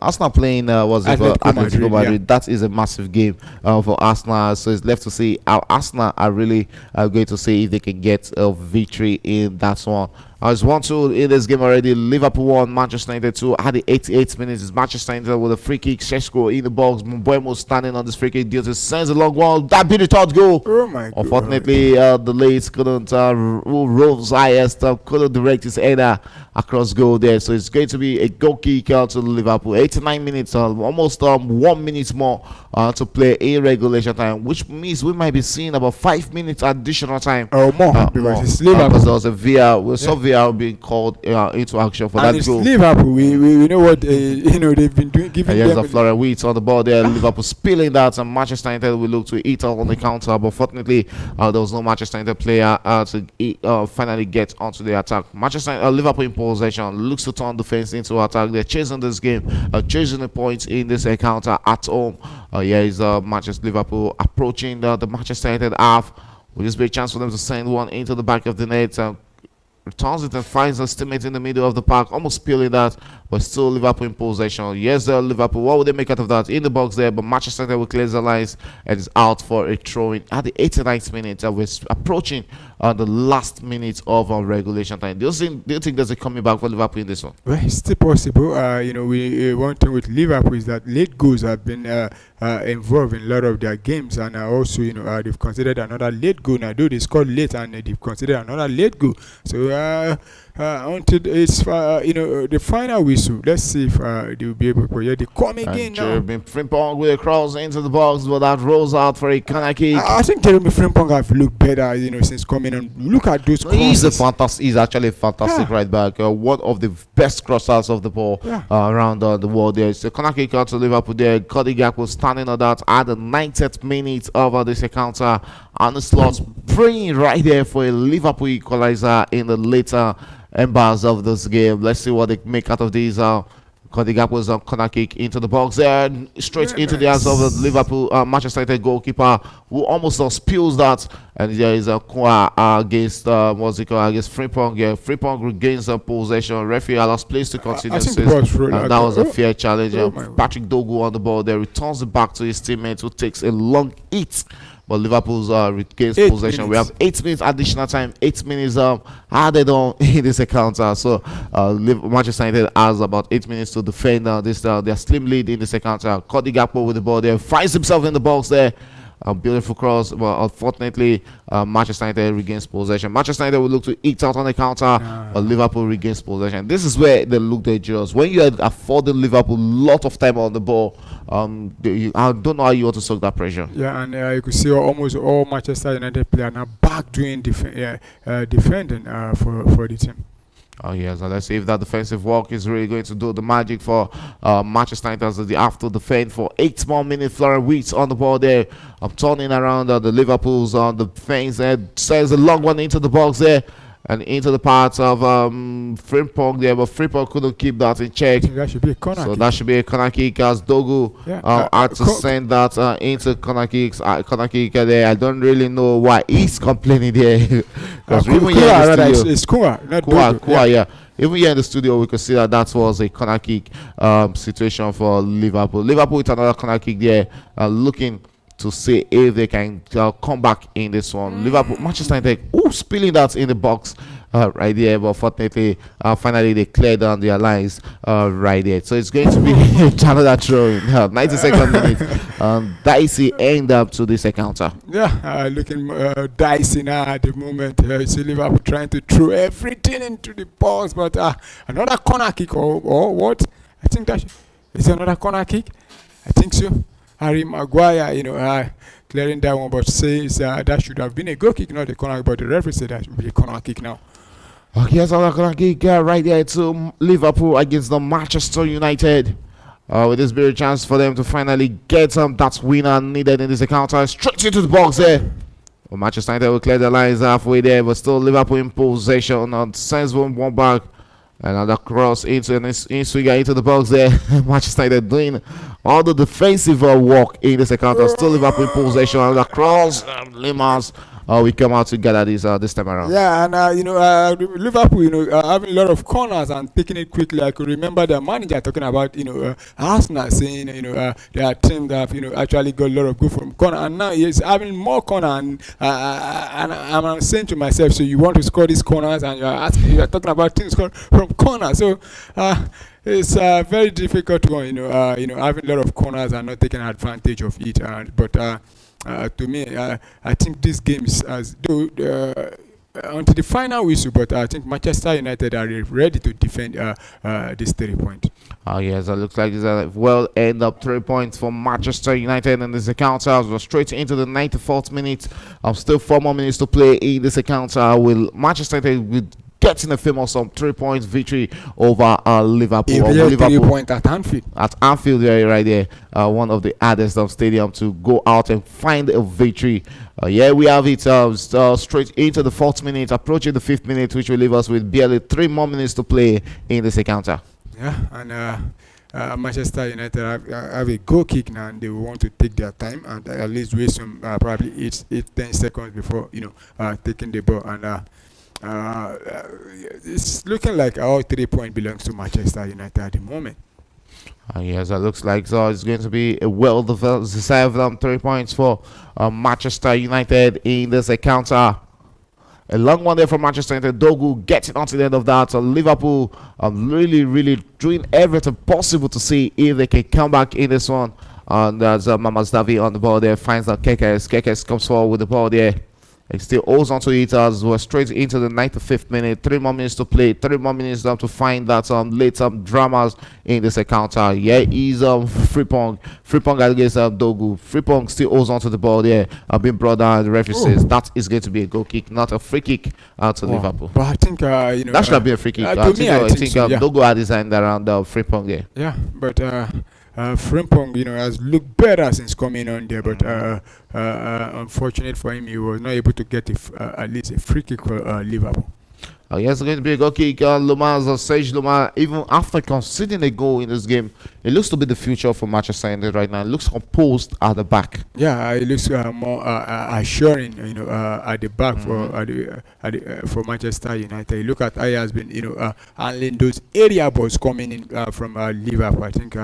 Arsenal playing Atletico Madrid. That is a massive game for Arsenal. So it's left to see how Arsenal are really going to see if they can get a victory in that one. It's 1-2 in this game already. Liverpool 1, Manchester United 2. At the 88th minute, it's Manchester United with a free kick. Sheshko in the box. Mbuemo standing on this free kick. Dios sends a long one. That be the third goal. Oh my God. Unfortunately, the Leeds couldn't. Rove's highest couldn't direct his header across goal there. So it's going to be a goal kick out to Liverpool. 89 minutes, almost 1 minute more to play in regulation time, which means we might be seeing about 5 minutes additional time. More because it's Liverpool. There was a VAR. We saw VAR VAR being called into action for and that it's goal. Liverpool. We know what they've been doing. Giving Yes, them the Florian Wirtz on the ball there. Liverpool spilling that, and Manchester United will look to eat out on the counter. But fortunately, there was no Manchester United player to finally get onto the attack. Liverpool in possession looks to turn defense into attack. They're chasing this game, chasing the points in this encounter at home. Here is Manchester Liverpool approaching the Manchester United half. Will this be a chance for them to send one into the back of the net? Returns it and finds a teammate in the middle of the park, almost spilling that, but still Liverpool in possession. Yes, Liverpool. What would they make out of that? In the box there, but Manchester United will clear the lines and is out for a throw-in at the 89th minute. We're approaching the last minute of regulation time. Do you think there's a coming back for Liverpool in this one? Well, it's still possible. We one thing with Liverpool is that late goals have been involved in a lot of their games, and also they've considered another late goal. Now, though they scored late, and they've considered another late goal. So until it's the final whistle, let's see if they'll be able to. Yeah, they come again now. Jeremy Frimpong with a cross into the box, but that rolls out for a corner kick. I think Jeremy Frimpong have looked better, since coming on. Look at those crosses. He's actually a fantastic right back. One of the best crossers of the ball around the world. There, it's a corner kick out to Liverpool. There, Cody Gakpo standing on that at the 90th minute of this encounter, and the slots praying right there for a Liverpool equalizer in the later embers of this game. Let's see what they make out of these. Cody Gakpo's corner kick into the box there, straight into the hands of the Liverpool Manchester United goalkeeper, who almost spills that. And there is a against against Frimpong. Yeah, Frimpong regains possession. Referee allows plays to continue. That was a fair challenge. Patrick Dogu on the ball there, returns it back to his teammate, who takes a long hit. But Liverpool's regains possession. We have 8 minutes additional time. 8 minutes added on in this encounter. So Manchester United has about 8 minutes to defend their slim lead in this encounter. Cody Gakpo with the ball there, finds himself in the box there. A beautiful cross, but unfortunately, Manchester United regains possession. Manchester United will look to eat out on the counter, but Liverpool regains possession. This is where they look dangerous. When you are affording Liverpool a lot of time on the ball, I don't know how you want to suck that pressure. Yeah, and you could see almost all Manchester United players now back doing defending for the team. Oh yes, and let's see if that defensive work is really going to do the magic for Manchester United as they have to defend for 8 more minutes. Florian Wirtz on the ball there. I'm turning around the Liverpool's on the defense there. Sends a long one into the box there. And into the parts of Frimpong there, but Frimpong couldn't keep that in check. That should be a corner kick. That should be a corner kick as Dogu had to send that into corner kicks. Corner kick there. I don't really know why he's complaining there. Because even here in the studio, it's Kua, not Kua, yeah. Even here in the studio, we could see that was a corner kick situation for Liverpool. Liverpool with another corner kick there, looking to see if they can come back in this one. Liverpool, Manchester United, spilling that in the box right there, but fortunately, finally they cleared down their lines right there. So it's going to be another throw in 92nd minute. Dicey end up to this encounter. Yeah, looking dicey now at the moment. See Liverpool trying to throw everything into the box, but another corner kick or what? I think that is another corner kick. I think so. Harry Maguire, clearing that one, but says that should have been a goal kick, not a corner kick, but the referee said that should be a corner kick now. Okay, here's another corner kick right there to Liverpool against the Manchester United. With this be a chance for them to finally get that winner needed in this encounter. Straight into the box there. Well, Manchester United will clear the lines halfway there, but still Liverpool in possession. And sends one back. Another cross into the box there. Manchester United doing all the defensive work in this encounter. Still Liverpool in possession. Another cross. Limas. We come out together this time around. Yeah, and Liverpool, having a lot of corners and taking it quickly. I could remember the manager talking about Arsenal saying their team that have actually got a lot of good from corner, and now he's having more corner. And I'm saying to myself, so you want to score these corners, and you're talking about teams from corner. So it's a very difficult one, having a lot of corners and not taking advantage of it. To me, I think this game is until the final whistle, but I think Manchester United are ready to defend this 3 points. Yes, it looks like it's well end up 3 points for Manchester United in this encounter. We're straight into the 94th minute. Still 4 more minutes to play in this encounter. Will Manchester United getting a famous 3 points victory over Liverpool. A real Liverpool 3-point at Anfield. At Anfield, right there, one of the hardest stadium to go out and find a victory. Yeah, we have it straight into the 4th minute, approaching the 5th minute, which will leave us with barely 3 more minutes to play in this encounter. Yeah, and Manchester United have a goal kick now, and they will want to take their time and at least wait some probably 10 seconds before taking the ball. And it's looking like all 3 points belongs to Manchester United at the moment. Yes, it looks like so. It's going to be a well-deserved 3 points for Manchester United in this encounter. A long one there from Manchester United. Dogu gets it onto the end of that. Liverpool really doing everything possible to see if they can come back in this one. And there's Mamas Davi on the ball there. Finds that Kekes. Kekes comes forward with the ball there. He still holds onto it as we're straight into the 95th minute. 3 more minutes to play. 3 more minutes to find that late dramas in this encounter. Yeah, he's Frimpong against Dogu. Frimpong still holds onto the ball there. Being brought down. The referee says that is going to be a goal kick, not a free kick to Liverpool. But I think that should have been a free kick. I think so, yeah. Dogu had designed around Frimpong there. Yeah, but Frimpong, has looked better since coming on there, but unfortunate for him, he was not able to get at least a free kick for Liverpool. Yes, it's going to be a goal kick. Sage Luma, even after conceding a goal in this game, it looks to be the future for Manchester United right now. It looks composed at the back. Yeah, it looks more assuring, at the back for Manchester United. Look at how he has been, handling those area balls coming in from Liverpool. I think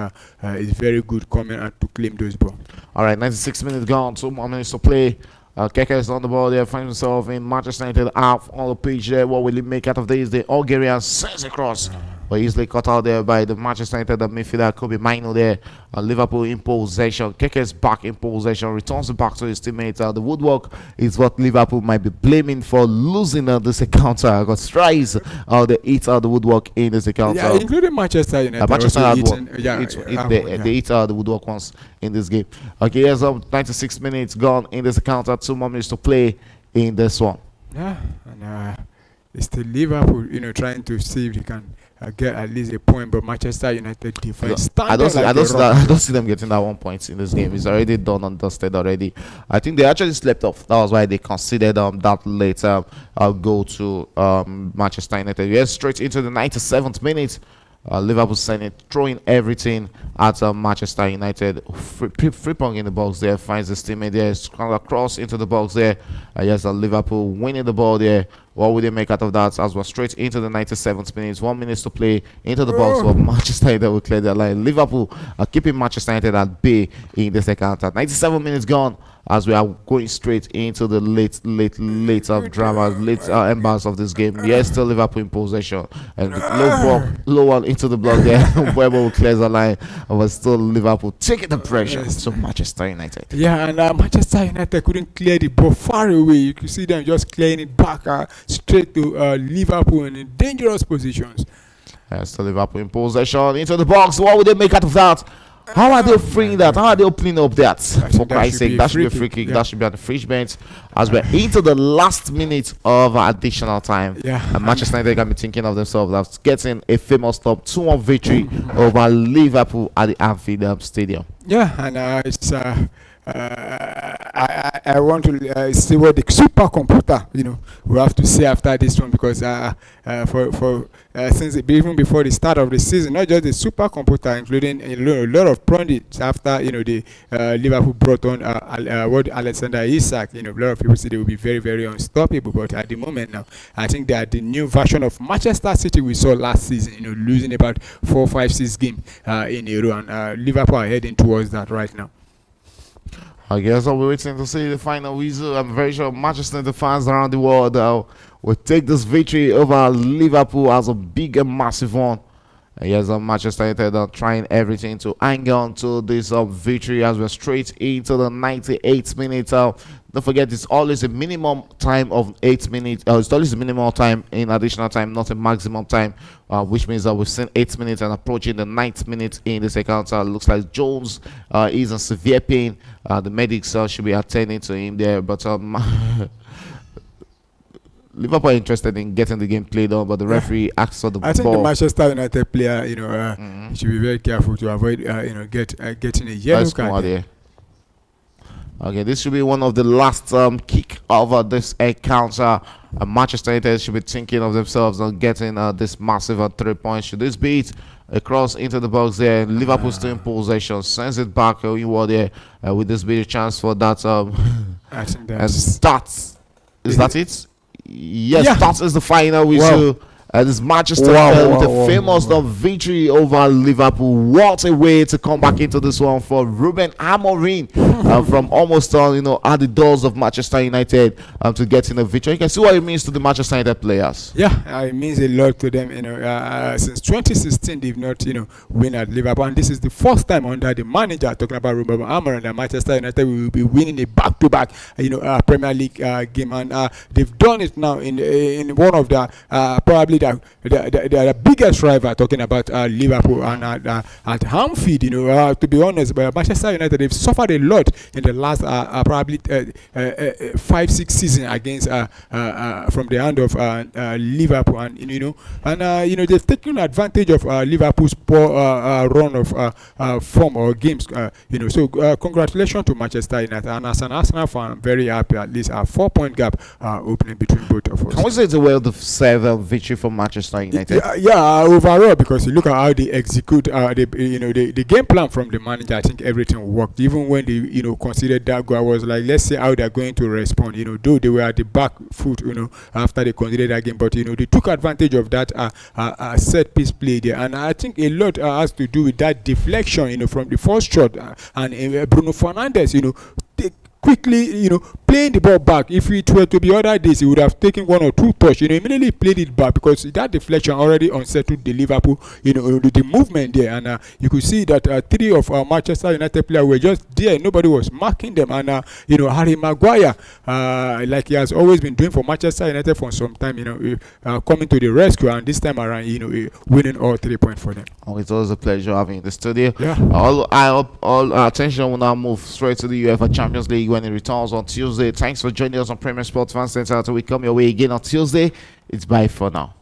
it's very good coming and to claim those balls. All right, 96 minutes gone, 2 more minutes to play. Keke is on the ball there, finds himself in Manchester United half on the pitch there. What will he make out of this? The Algerian sends across, but easily cut out there by the Manchester United midfielder Kobe Mino there. Liverpool in possession. Keke is back in possession, returns it back to his teammates. The woodwork is what Liverpool might be blaming for losing this encounter. Because tries they eat the woodwork in this encounter. Yeah, including Manchester United. Manchester United, they eat the woodwork once in this game. Okay, here's 96 minutes gone in this encounter. 2 more minutes to play in this one. Yeah, and it's still Liverpool, trying to see if they can get at least a point, but Manchester United defense. I don't see them getting that 1 point in this game. It's already done and dusted already. I think they actually slept off. That was why they considered that later go to Manchester United. Yes, straight into the 97th minute. Liverpool sending, throwing everything at Manchester United. Frimpong in the box there, finds his teammate there, across into the box there. Yes, Liverpool winning the ball there. What will they make out of that? As we're straight into the 97th minute, 1 minute to play into the box for Manchester United will clear their line. Liverpool are keeping Manchester United at bay in this encounter. 97 minutes gone as we are going straight into the late drama, embers of this game. Yes, still Liverpool in possession. And low one into the block there. Weber will clear the line. But still Liverpool taking the pressure to Manchester United. Yeah, and Manchester United couldn't clear the ball far away. You can see them just clearing it back straight to Liverpool in dangerous positions. Still Liverpool in possession into the box. What would they make out of that? How are they freeing that? How are they opening up that? For Christ's sake, that should be a free kick. That should be on the infringement. As we're into the last minute of additional time. Yeah. And Manchester United can be thinking of themselves as getting a famous top 2-1 victory over Liverpool at the Anfield Stadium. Yeah, and it's I want to see what the supercomputer, we have to say after this one, because since even before the start of the season, not just the supercomputer, including a lot of pundits after the Liverpool brought on what Alexander Isak. A lot of people say they will be very, very unstoppable, but at the moment now, I think they are the new version of Manchester City we saw last season. Losing about 4, 5, 6 games in a row, and Liverpool are heading towards that right now. I guess I'll be waiting to see the final whistle. I'm very sure Manchester United fans around the world will take this victory over Liverpool as a big and massive one. And yes, Manchester United trying everything to hang on to this victory as we're straight into the 98th minute. Don't forget, it's always a minimum time of 8 minutes. It's always a minimum time in additional time, not a maximum time, which means that we've seen 8 minutes and approaching the 9th minute in this encounter. Looks like Jones is in severe pain. The medics should be attending to him there, but Liverpool are interested in getting the game played on, but the referee acts on the I think ball. the Manchester United player, should be very careful to avoid, getting a yellow Let's card. go out there. Okay, this should be one of the last kick over this encounter. Manchester United should be thinking of themselves on getting this massive 3 points. Should this be it? Across into the box there. Liverpool still in possession. Sends it back inward there. With this be a chance for that. I think And that's starts. Is that it? Yes, Yeah. that is the final whistle. This Manchester United with a famous victory over Liverpool. What a way to come back into this one for Ruben Amorim from almost at the doors of Manchester United to get in a victory. You can see what it means to the Manchester United players. Yeah, it means a lot to them. Since 2016, they've not win at Liverpool, and this is the first time under the manager talking about Ruben Amorim that Manchester United will be winning a back-to-back, Premier League game, and they've done it now in one of the probably the biggest rival, talking about Liverpool, and at Anfield. To be honest, but Manchester United, they've suffered a lot in the last probably 5-6 seasons against from the hand of Liverpool, and they've taken advantage of Liverpool's poor run of form or games. So congratulations to Manchester United, and as an Arsenal fan, I'm very happy. At least a 4-point gap opening between both of us. Can we say it's a well-deserved victory for Manchester United? Yeah, overall, because you look at how they execute the game plan from the manager. I think everything worked. Even when they considered that goal, I was like, let's see how they're going to respond. Though they were at the back foot, after they considered that game, but they took advantage of that set piece play there, and I think a lot has to do with that deflection, from the first shot, and Bruno Fernandes, quickly, playing the ball back. If it were to be other days, he would have taken 1 or 2 touch. Immediately played it back, because that deflection already unsettled the Liverpool, the movement there, and you could see that 3 of Manchester United players were just there. Nobody was marking them, and Harry Maguire, like he has always been doing for Manchester United for some time, coming to the rescue, and this time around, winning all 3 points for them. Oh, it's always a pleasure having you in the studio. Yeah. All attention will now move straight to the UEFA Champions League when it returns on Tuesday. Thanks for joining us on Premier Sports Fan Center. Until we come your way again on Tuesday, it's bye for now.